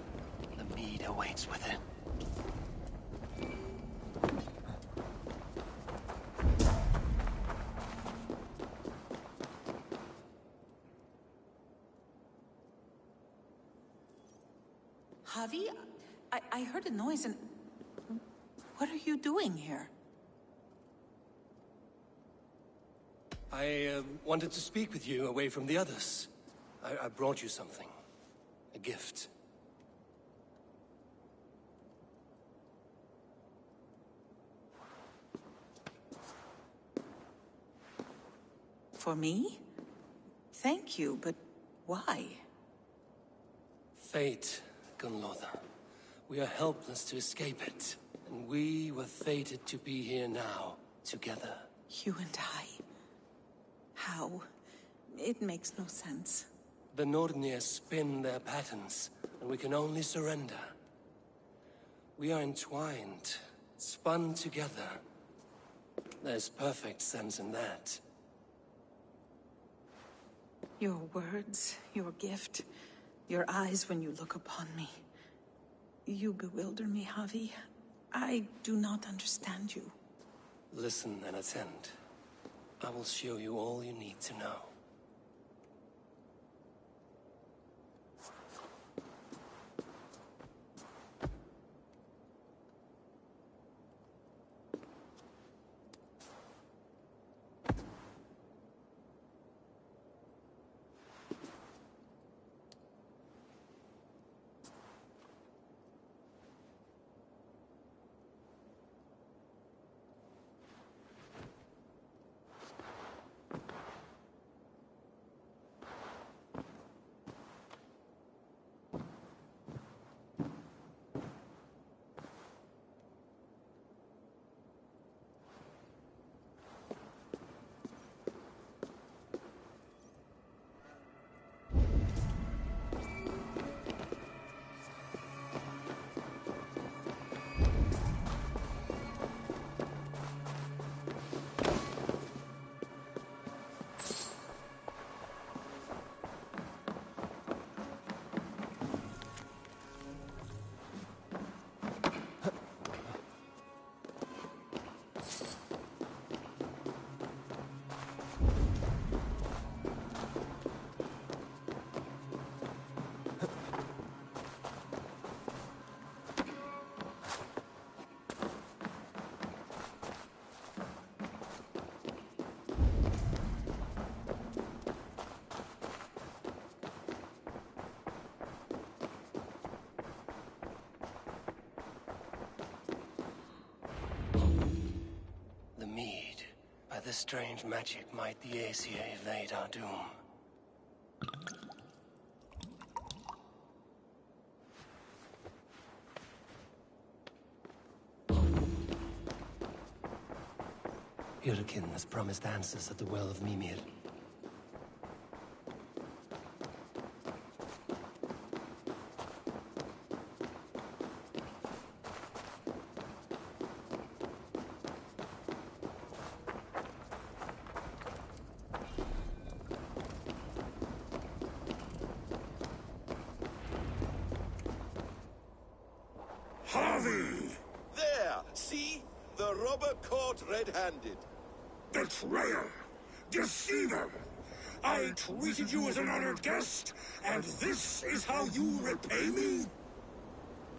The mead awaits within. Javi, I heard a noise and... What are you doing here? I wanted to speak with you away from the others. I brought you something. A gift. For me? Thank you, but why? Fate, Gunlotha. We are helpless to escape it. And we were fated to be here now, together. You and I. How? It makes no sense. The Nordnir spin their patterns, and we can only surrender. We are entwined, spun together. There's perfect sense in that. Your words, your gift, your eyes when you look upon me. You bewilder me, Javi. I do not understand you. Listen and attend. I will show you all you need to know. By this strange magic might the Aesir evade our doom. Hyrkin has promised answers at the Well of Mimir. Harvey! There! See? The robber caught red-handed. Betrayer! Deceiver! I treated you as an honored guest, and this is how you repay me?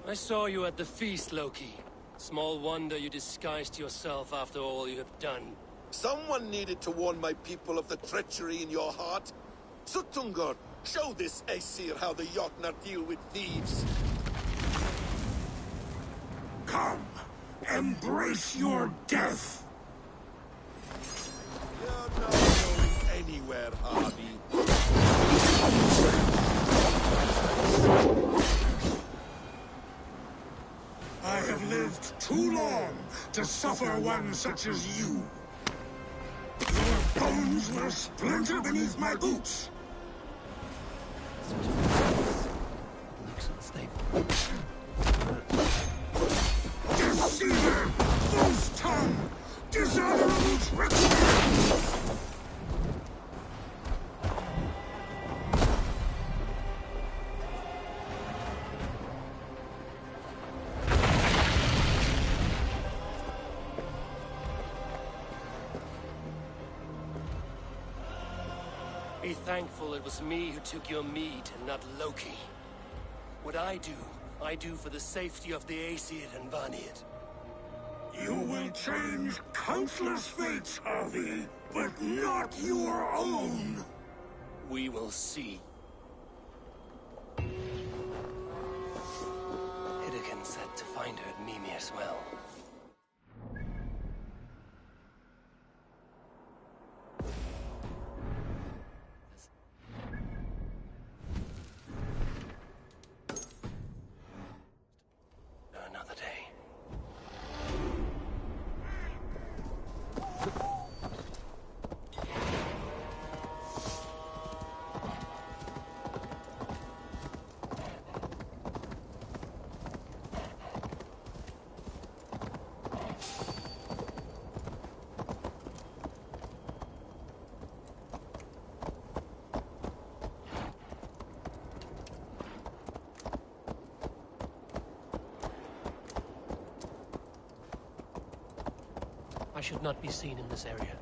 I saw you at the feast, Loki. Small wonder you disguised yourself after all you have done. Someone needed to warn my people of the treachery in your heart. Sutungur, show this Aesir how the Jotnar deal with thieves. Come, embrace your death! You're not going anywhere, Harvey. I have lived too long to suffer one such as you. Your bones will splinter beneath my boots. Looks unstable. Deceiver! False tongue! Dishonorable treachery! Be thankful it was me who took your mead and not Loki. What I do for the safety of the Aesir and Vanir. You will change countless fates, Harvey, but not your own. We will see. Hidekin said to find her at Mimir's well. Another day. I should not be seen in this area.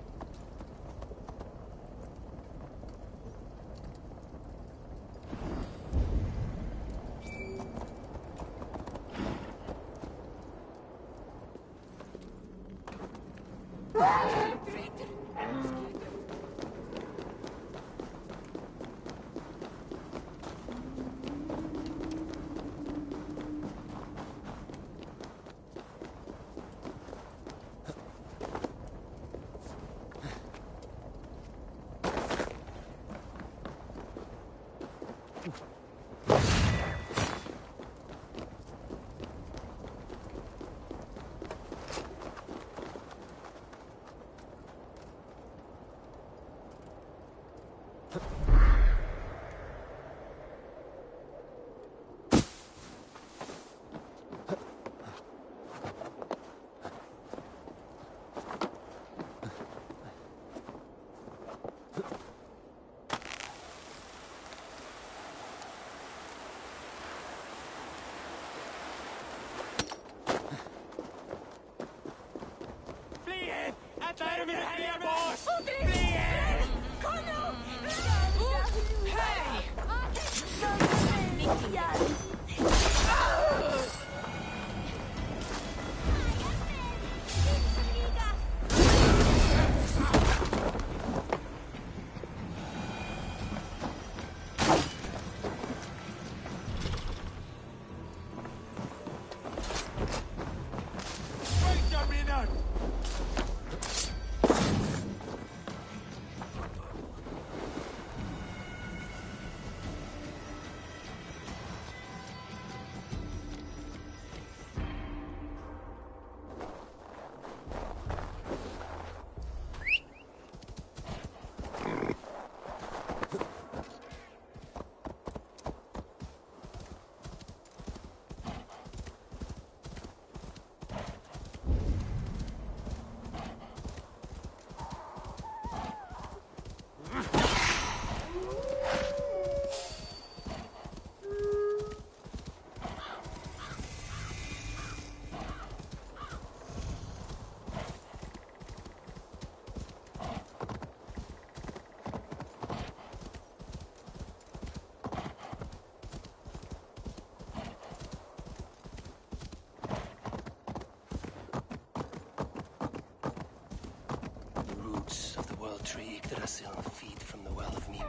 tree Yggdrasil feed from the well of Mimir.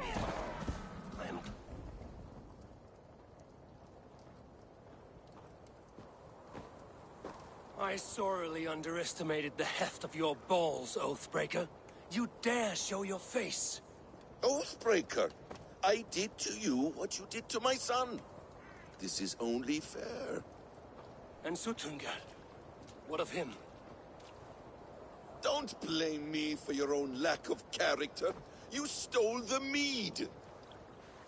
I am... I sorely underestimated the heft of your balls, Oathbreaker. You dare show your face! Oathbreaker, I did to you what you did to my son. This is only fair. And Suttungr? What of him? Don't blame me for your own lack of character. You stole the mead.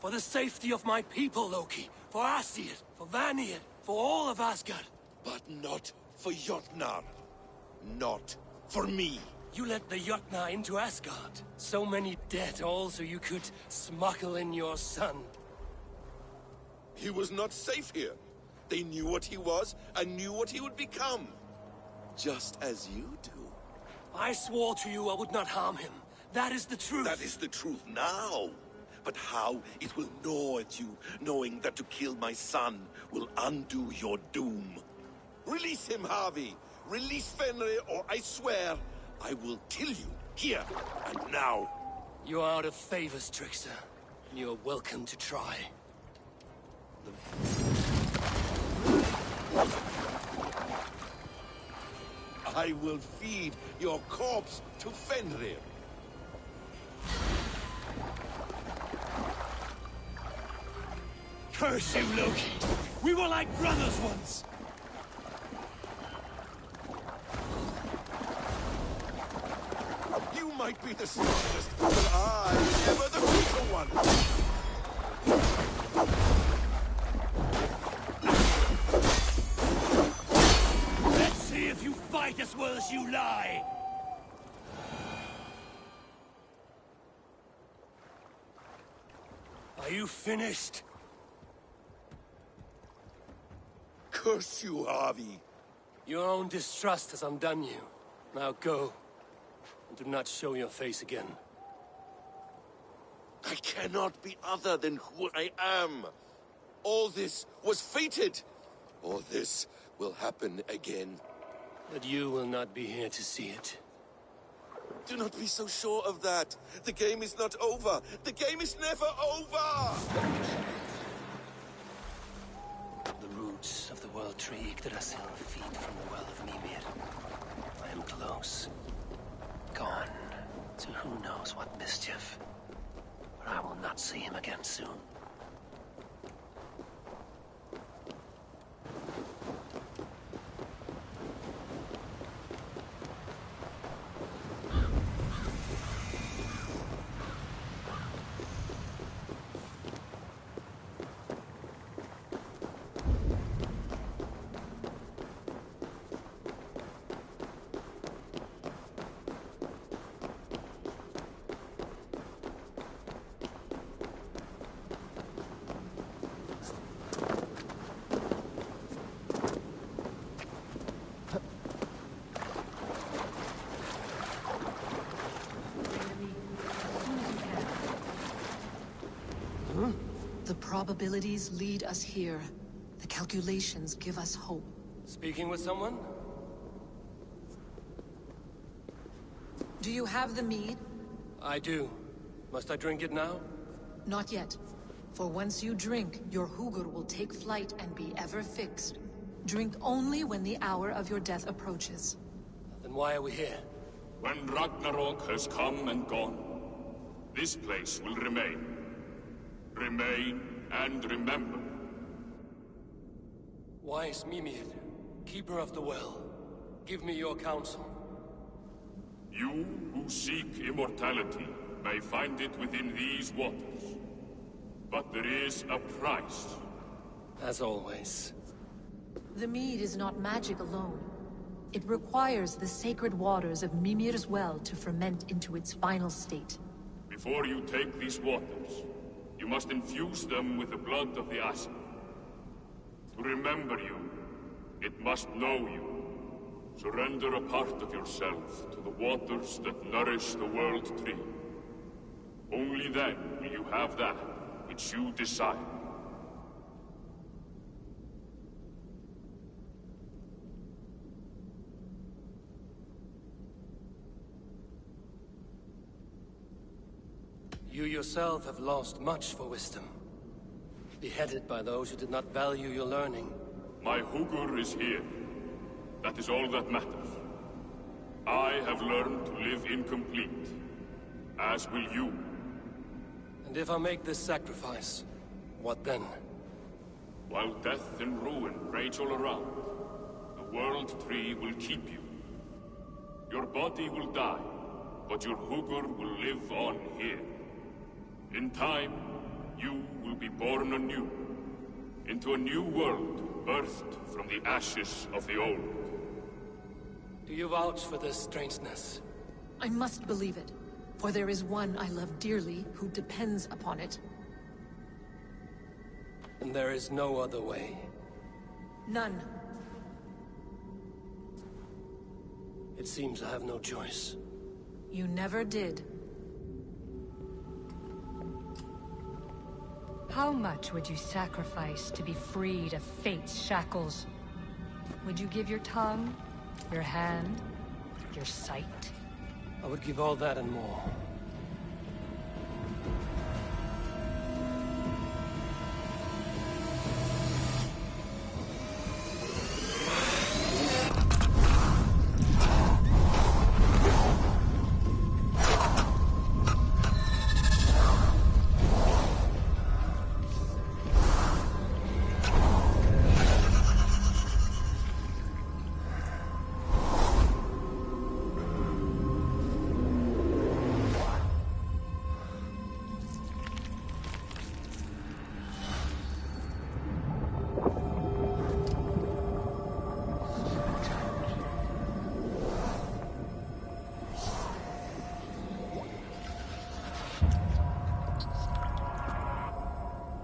For the safety of my people, Loki. For Aesir, for Vanir, for all of Asgard. But not for Jotnar. Not for me. You let the Jotnar into Asgard. So many dead, all so you could smuggle in your son. He was not safe here. They knew what he was and knew what he would become. Just as you do. I swore to you I would not harm him. That is the truth. That is the truth now. But how it will gnaw at you, knowing that to kill my son will undo your doom. Release him, Harvey. Release Fenrir, or I swear I will kill you, here and now. You are out of favors, Trickster. You're welcome to try. I will feed your corpse to Fenrir. Curse you, Loki! We were like brothers once! You might be the strongest, but I am ever the weaker one. Let's see if you fight as well as you lie! Are you finished? Curse you, Harvey. Your own distrust has undone you. Now go. And do not show your face again. I cannot be other than who I am. All this was fated. All this will happen again. But you will not be here to see it. Do not be so sure of that. The game is not over. The game is never over! The roots of the world tree Yggdrasil feed from the well of Mimir. I am close. Gone to who knows what mischief. But I will not see him again soon. The probabilities lead us here. The calculations give us hope. Speaking with someone? Do you have the mead? I do. Must I drink it now? Not yet. For once you drink, your Hugur will take flight and be ever fixed. Drink only when the hour of your death approaches. Then why are we here? When Ragnarok has come and gone, this place will remain. Remain and remember. Wise Mimir, keeper of the well, give me your counsel. You who seek immortality may find it within these waters. But there is a price. As always. The mead is not magic alone. It requires the sacred waters of Mimir's well to ferment into its final state. Before you take these waters, you must infuse them with the blood of the Aesir. To remember you, it must know you. Surrender a part of yourself to the waters that nourish the world tree. Only then will you have that which you desire. You yourself have lost much for wisdom. Beheaded by those who did not value your learning. My Hugur is here. That is all that matters. I have learned to live incomplete. As will you. And if I make this sacrifice, what then? While death and ruin rage all around, the World Tree will keep you. Your body will die, but your Hugur will live on here. In time, you will be born anew, into a new world, birthed from the ashes of the old. Do you vouch for this strangeness? I must believe it, for there is one I love dearly who depends upon it. And there is no other way. None. It seems I have no choice. You never did. How much would you sacrifice to be freed of fate's shackles? Would you give your tongue, your hand, your sight? I would give all that and more.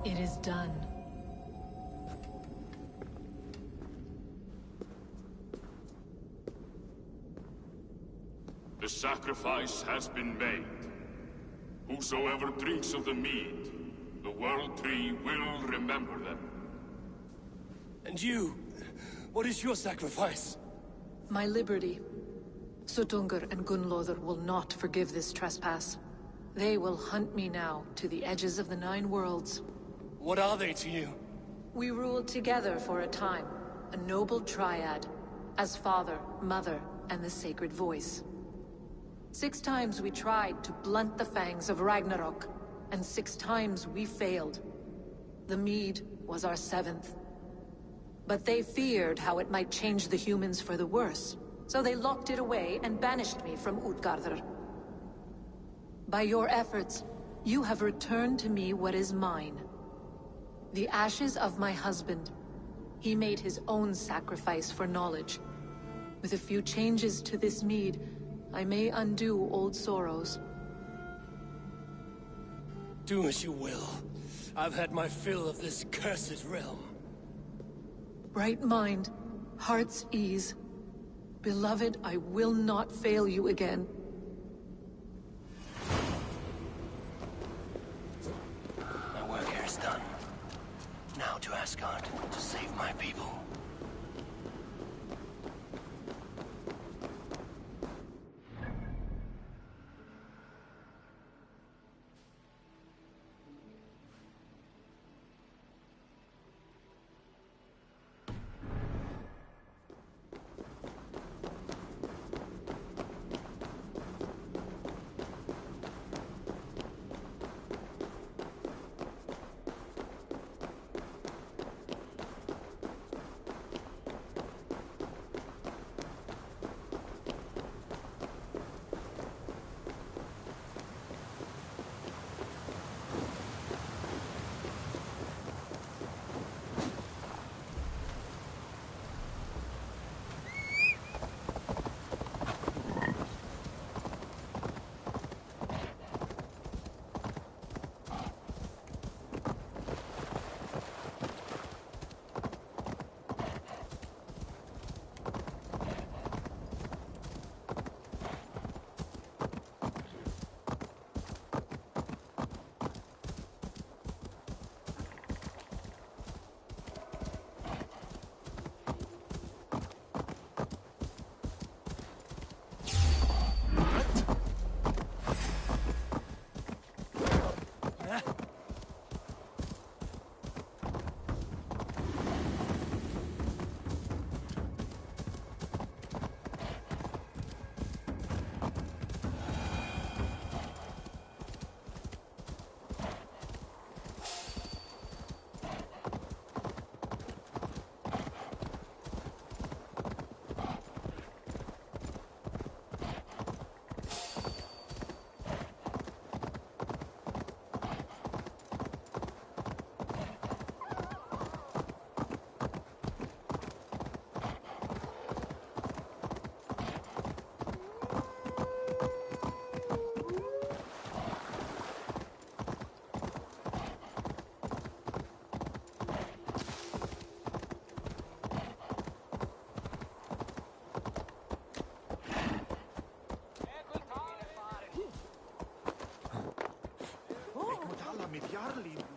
It is done. The sacrifice has been made. Whosoever drinks of the mead, the World Tree will remember them. And you? What is your sacrifice? My liberty. Suttungr and Gunnlóðr will not forgive this trespass. They will hunt me now to the edges of the Nine Worlds. What are they to you? We ruled together for a time, a noble triad, as father, mother, and the sacred voice. 6 times we tried to blunt the fangs of Ragnarok, and 6 times we failed. The mead was our 7th. But they feared how it might change the humans for the worse, so they locked it away and banished me from Utgardr. By your efforts, you have returned to me what is mine. The ashes of my husband. He made his own sacrifice for knowledge. With a few changes to this mead, I may undo old sorrows. Do as you will. I've had my fill of this cursed realm. Bright mind, heart's ease. Beloved, I will not fail you again. My work here is done. Now to Asgard to save my people. mit Jarlin.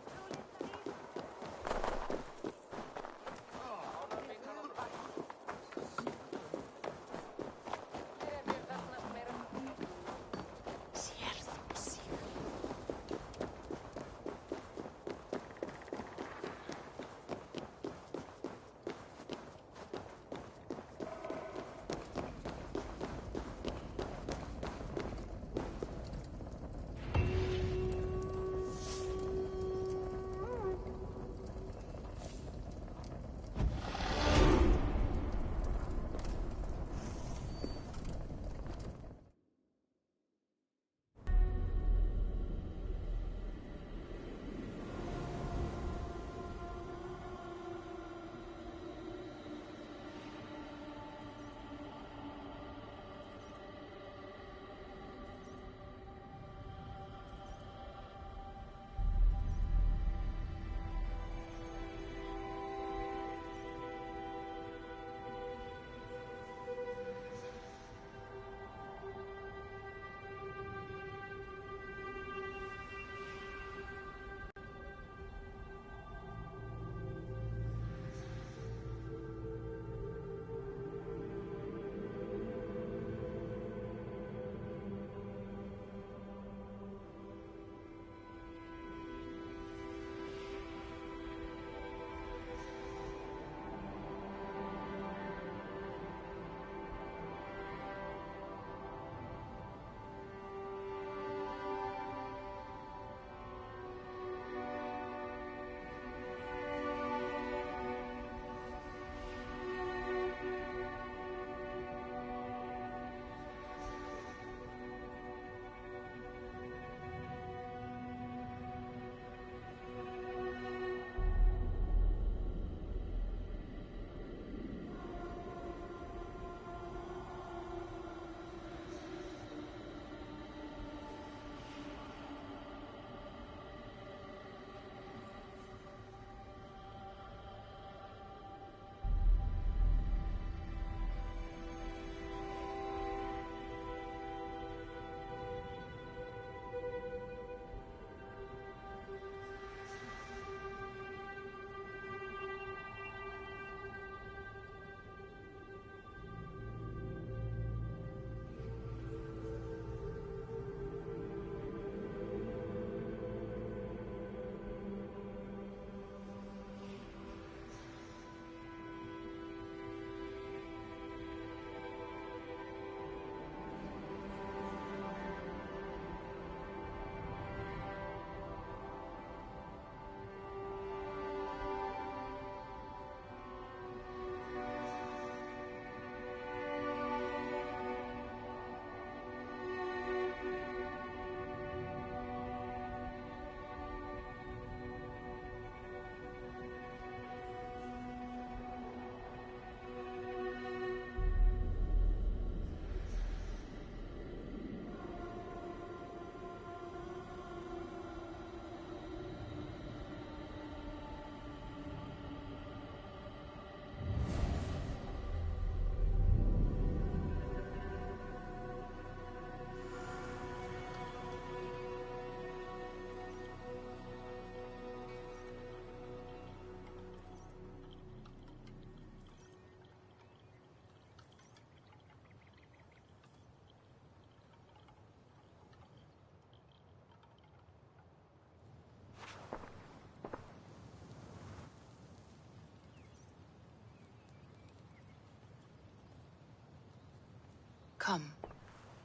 Come,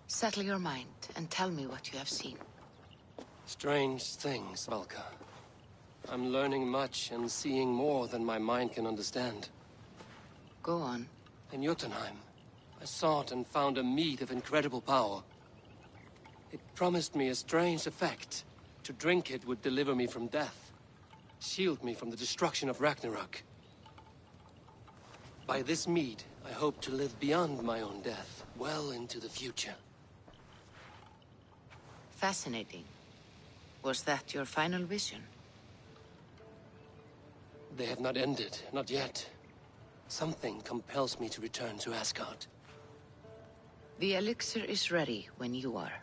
settle your mind and tell me what you have seen. Strange things, Valka. I'm learning much and seeing more than my mind can understand. Go on. In Jotunheim, I sought and found a mead of incredible power. It promised me a strange effect. To drink it would deliver me from death, shield me from the destruction of Ragnarok. By this mead, I hope to live beyond my own death, well into the future. Fascinating. Was that your final vision? They have not ended, not yet. Something compels me to return to Asgard. The elixir is ready when you are.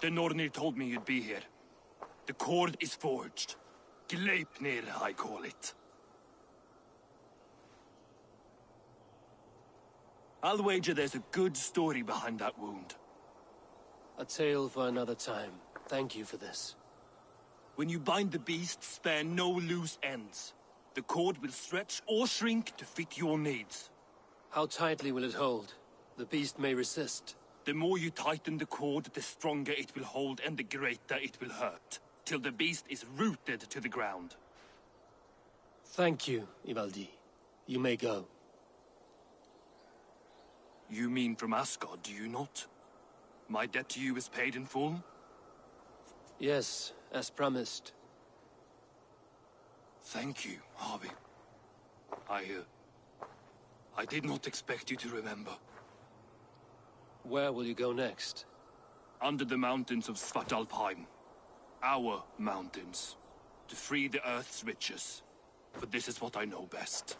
The Nornir told me you'd be here. The cord is forged. Gleipnir, I call it. I'll wager there's a good story behind that wound. A tale for another time. Thank you for this. When you bind the beast, spare no loose ends. The cord will stretch or shrink to fit your needs. How tightly will it hold? The beast may resist. The more you tighten the cord, the stronger it will hold and the greater it will hurt, till the beast is rooted to the ground. Thank you, Ivaldi. You may go. You mean from Asgard, do you not? My debt to you is paid in full? Yes, as promised. Thank you, Harvey. I did not expect you to remember. Where will you go next? Under the mountains of Svartalfheim. Our mountains. To free the Earth's riches. For this is what I know best.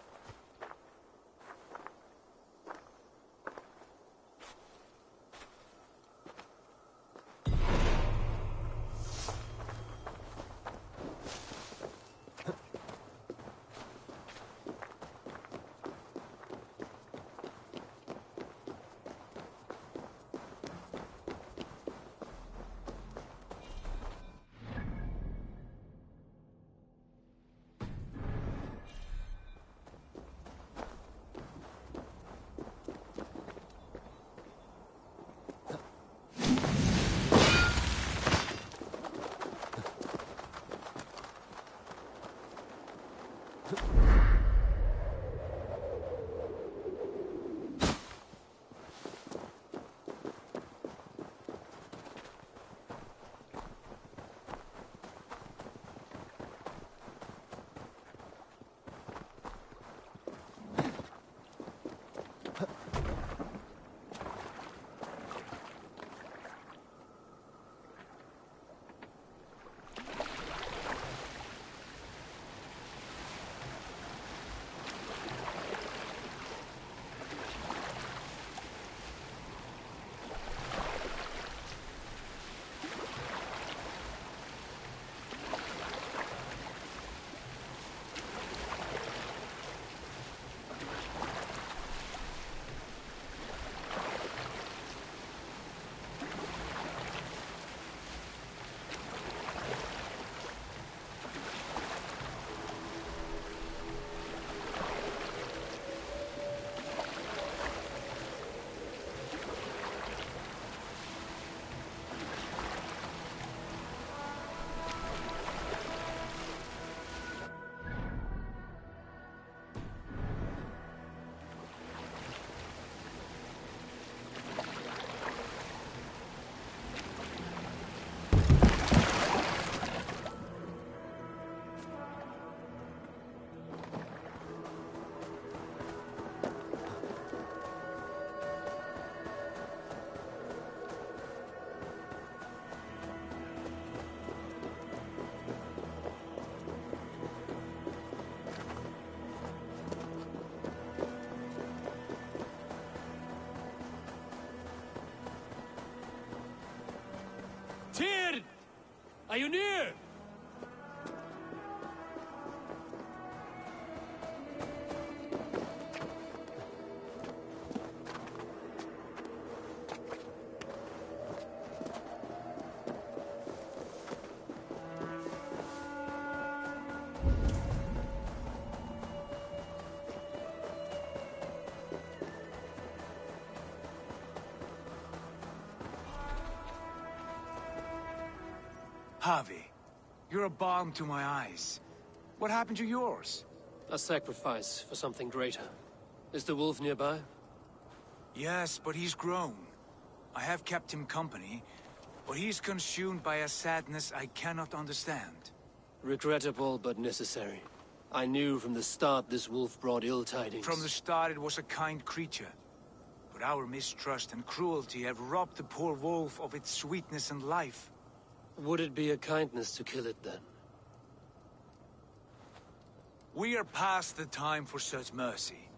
Tyr! Are you near? Harvey, you're a balm to my eyes. What happened to yours? A sacrifice for something greater. Is the wolf nearby? Yes, but he's grown. I have kept him company, but he's consumed by a sadness I cannot understand. Regrettable, but necessary. I knew from the start this wolf brought ill tidings. From the start it was a kind creature. But our mistrust and cruelty have robbed the poor wolf of its sweetness and life. Would it be a kindness to kill it, then? We are past the time for such mercy.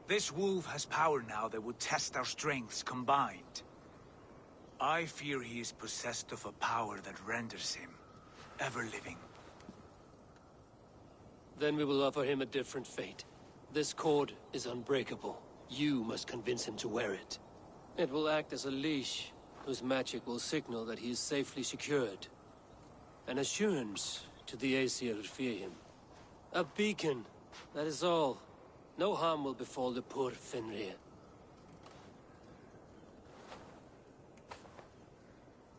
This wolf has power now that would test our strengths combined. I fear he is possessed of a power that renders him ever-living. Then we will offer him a different fate. This cord is unbreakable. You must convince him to wear it. It will act as a leash, whose magic will signal that he is safely secured. An assurance to the Aesir who fear him. A beacon, that is all. No harm will befall the poor Fenrir.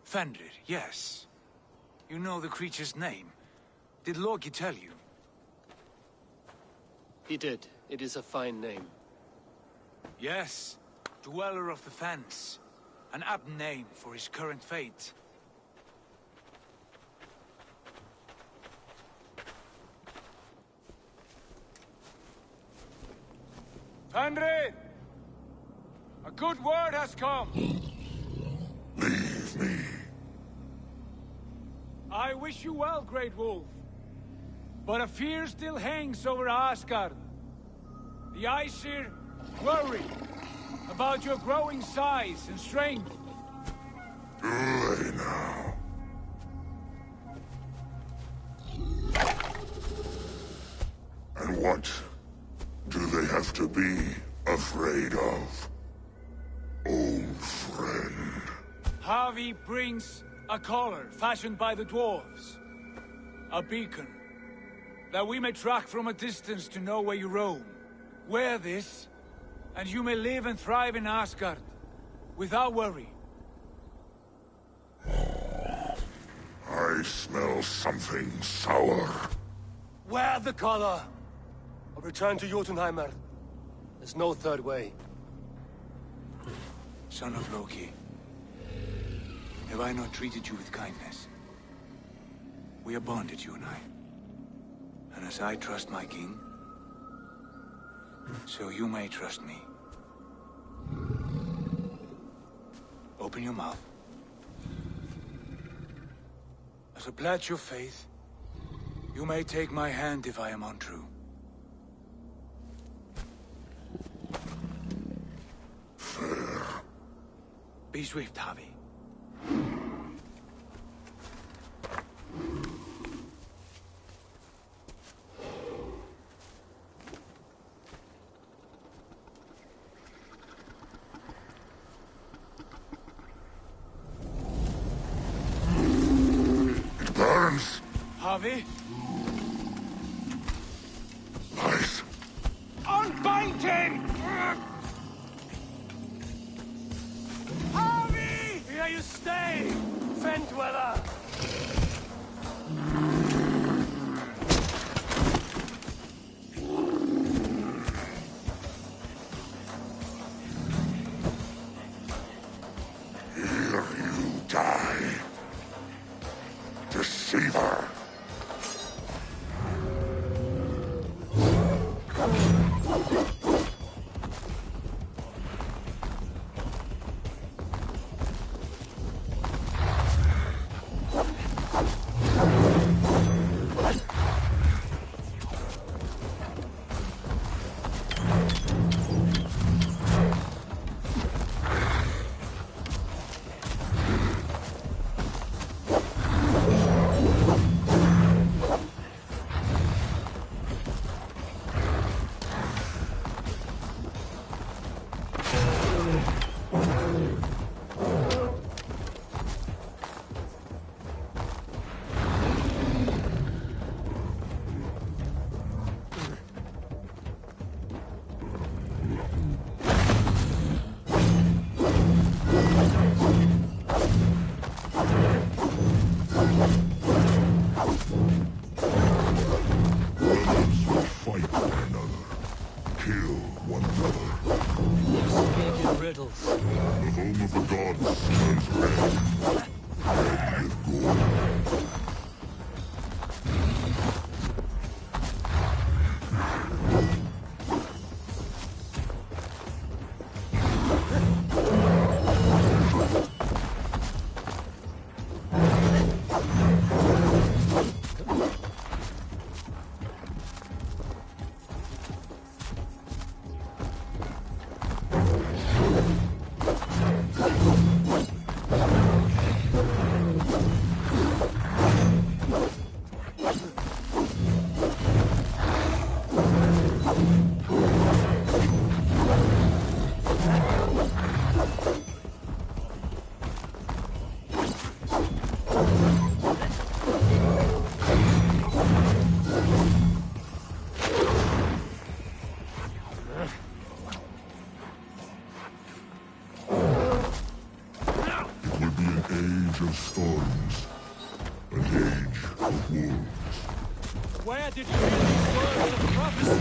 Fenrir, yes. You know the creature's name. Did Loki tell you? He did. It is a fine name. Yes. Dweller of the Fens. An apt name for his current fate. Fenrir! A good word has come! Leave me. I wish you well, Great Wolf. But a fear still hangs over Asgard. The Aesir worry about your growing size and strength. Do they now? And what do they have to be afraid of, old friend? Havi brings a collar fashioned by the dwarves. A beacon, that we may track from a distance to know where you roam. Wear this, and you may live and thrive in Asgard, without worry. I smell something sour. Wear the collar! Or return to Jotunheimer. There's no third way. Son of Loki, have I not treated you with kindness? We are bonded, you and I. And as I trust my king, so you may trust me. Open your mouth. As a pledge of faith, you may take my hand if I am untrue. Fair. Be swift, Havi. It burns. Havi? Nice. Unbind him! Havi! Here you stay, Fen Dweller! Here you die. Deceiver. Brothers will fight one another, kill one another. You speak in riddles. The home of the gods smells red with gore. Of storms, an age of wolves. Where did you hear these words of prophecy?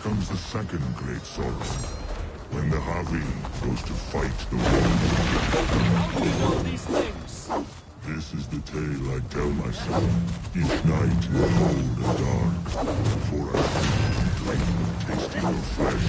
Comes the second great sorrow, when the Havi goes to fight the wolves. How do you know these things? This is the tale I tell myself each night in the cold and dark, before I sleep and drink the taste of your flesh.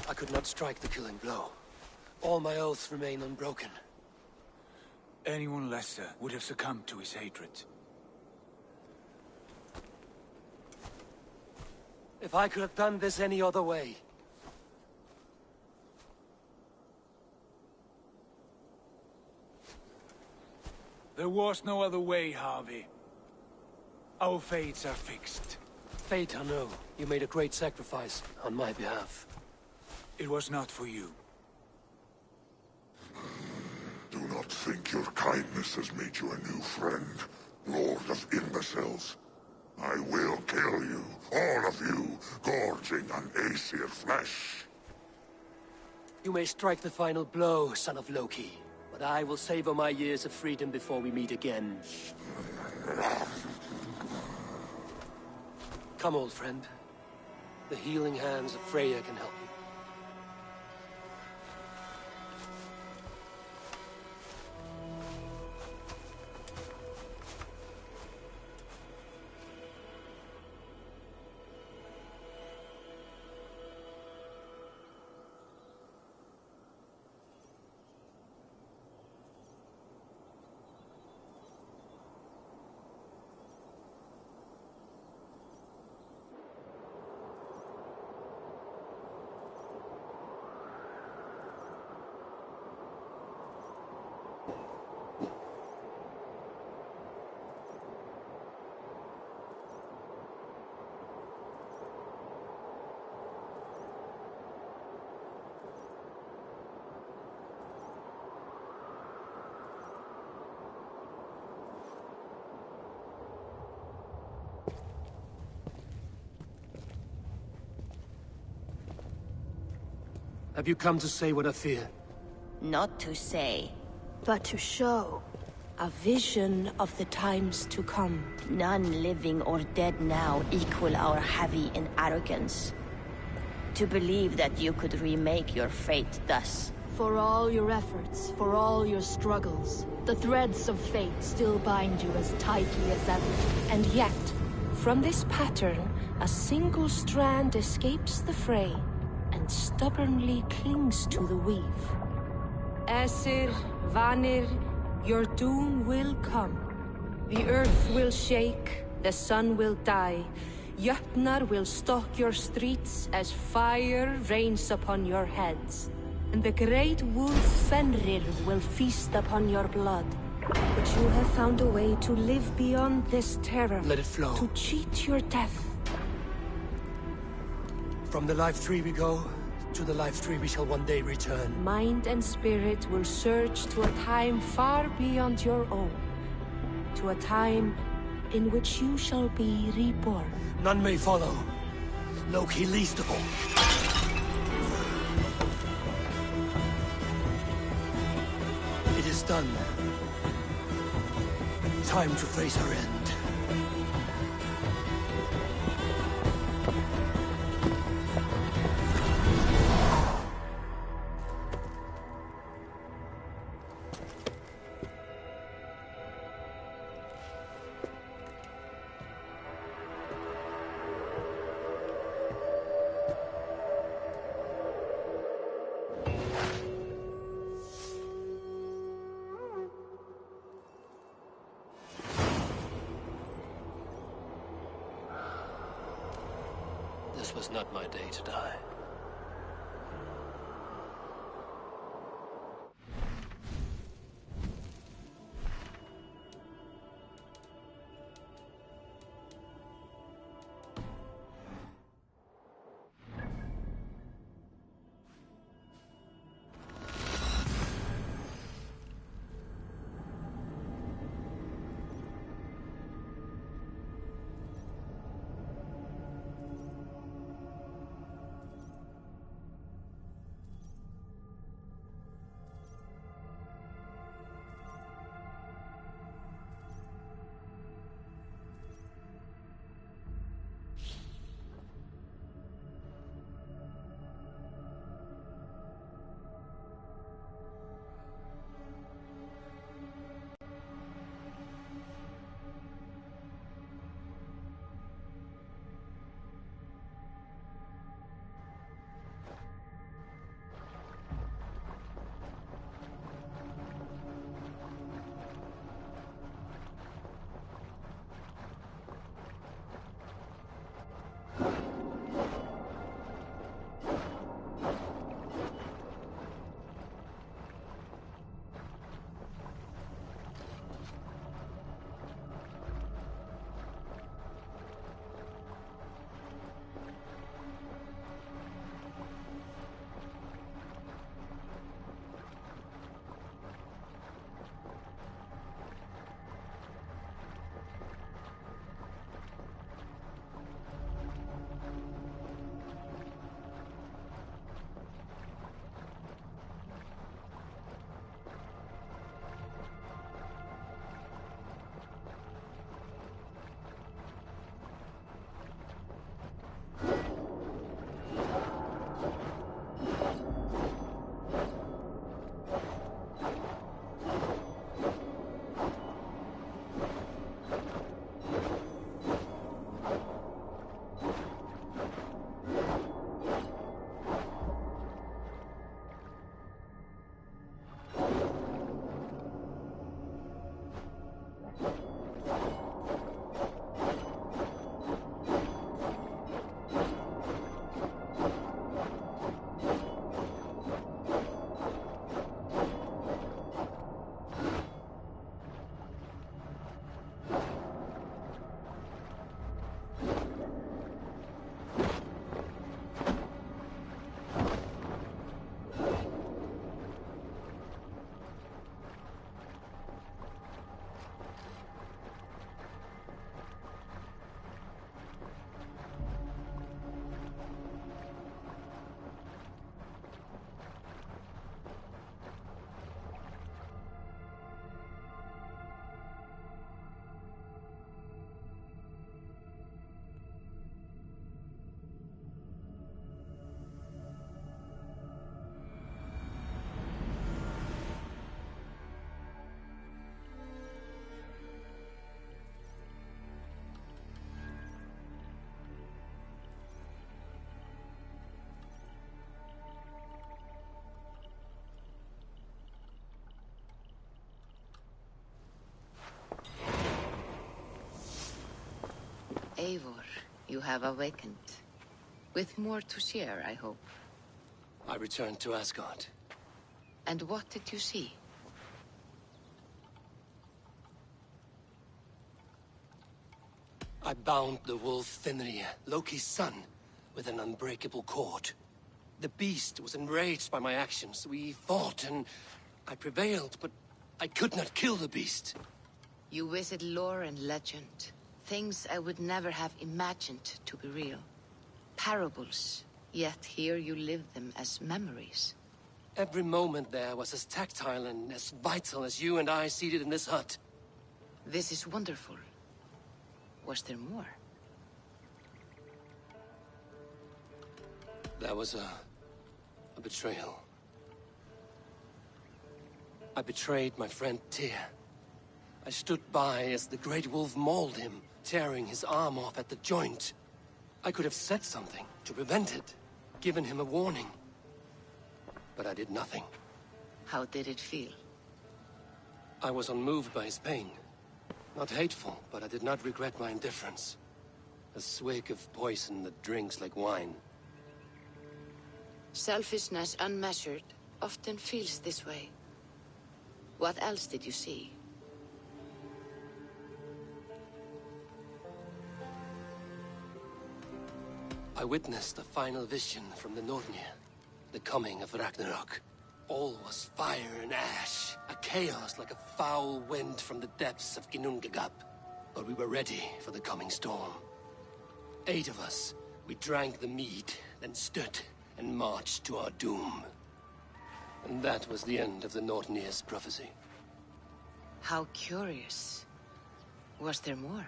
I could not strike the killing blow. All my oaths remain unbroken. Anyone lesser would have succumbed to his hatred. If I could have done this any other way. There was no other way, Harvey. Our fates are fixed. Fate, I know. You made a great sacrifice on my behalf. It was not for you. Do not think your kindness has made you a new friend, Lord of Imbeciles. I will kill you, all of you, gorging on Aesir flesh. You may strike the final blow, son of Loki, but I will savor my years of freedom before we meet again. Come, old friend. The healing hands of Freya can help you. Have you come to say what I fear? Not to say, but to show. A vision of the times to come. None living or dead now equal our heavy in arrogance. To believe that you could remake your fate thus. For all your efforts, for all your struggles, the threads of fate still bind you as tightly as ever. And yet, from this pattern, a single strand escapes the fray and stubbornly clings to the weave. Esir, Vanir, your doom will come. The earth will shake, the sun will die. Jötnar will stalk your streets as fire rains upon your heads. And the great wolf Fenrir will feast upon your blood. But you have found a way to live beyond this terror. Let it flow. To cheat your death. From the life tree we go, to the life tree we shall one day return. Mind and spirit will surge to a time far beyond your own. To a time in which you shall be reborn. None may follow. Loki least of all. It is done. Time to face our end. This was not my day to die. Eivor, you have awakened. With more to share, I hope. I returned to Asgard. And what did you see? I bound the wolf Fenrir, Loki's son, with an unbreakable cord. The beast was enraged by my actions. We fought and I prevailed, but I could not kill the beast. You visit lore and legend. Things I would never have imagined to be real. Parables, yet here you live them as memories. Every moment there was as tactile and as vital as you and I seated in this hut. This is wonderful. Was there more? There was a betrayal. I betrayed my friend Tyr. I stood by as the great wolf mauled him, tearing his arm off at the joint. I could have said something to prevent it, given him a warning. But I did nothing. How did it feel? I was unmoved by his pain. Not hateful, but I did not regret my indifference. A swig of poison that drinks like wine. Selfishness unmeasured often feels this way. What else did you see? I witnessed a final vision from the Nornir. The coming of Ragnarok. All was fire and ash. A chaos like a foul wind from the depths of Ginnungagap. But we were ready for the coming storm. 8 of us. We drank the mead, then stood and marched to our doom. And that was the end of the Nornir's prophecy. How curious. Was there more?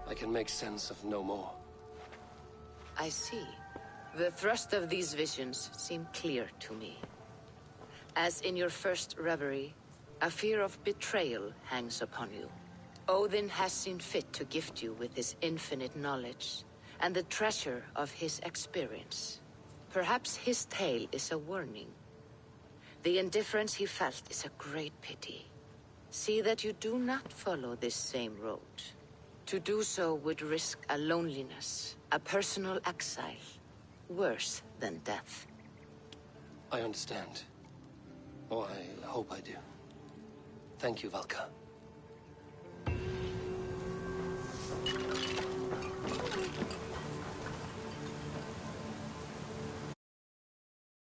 I can make sense of no more. I see. The thrust of these visions seem clear to me. As in your first reverie, a fear of betrayal hangs upon you. Odin has seen fit to gift you with his infinite knowledge and the treasure of his experience. Perhaps his tale is a warning. The indifference he felt is a great pity. See that you do not follow this same road. To do so would risk a loneliness, a personal exile, worse than death. I understand. Or I hope I do. Thank you, Valka.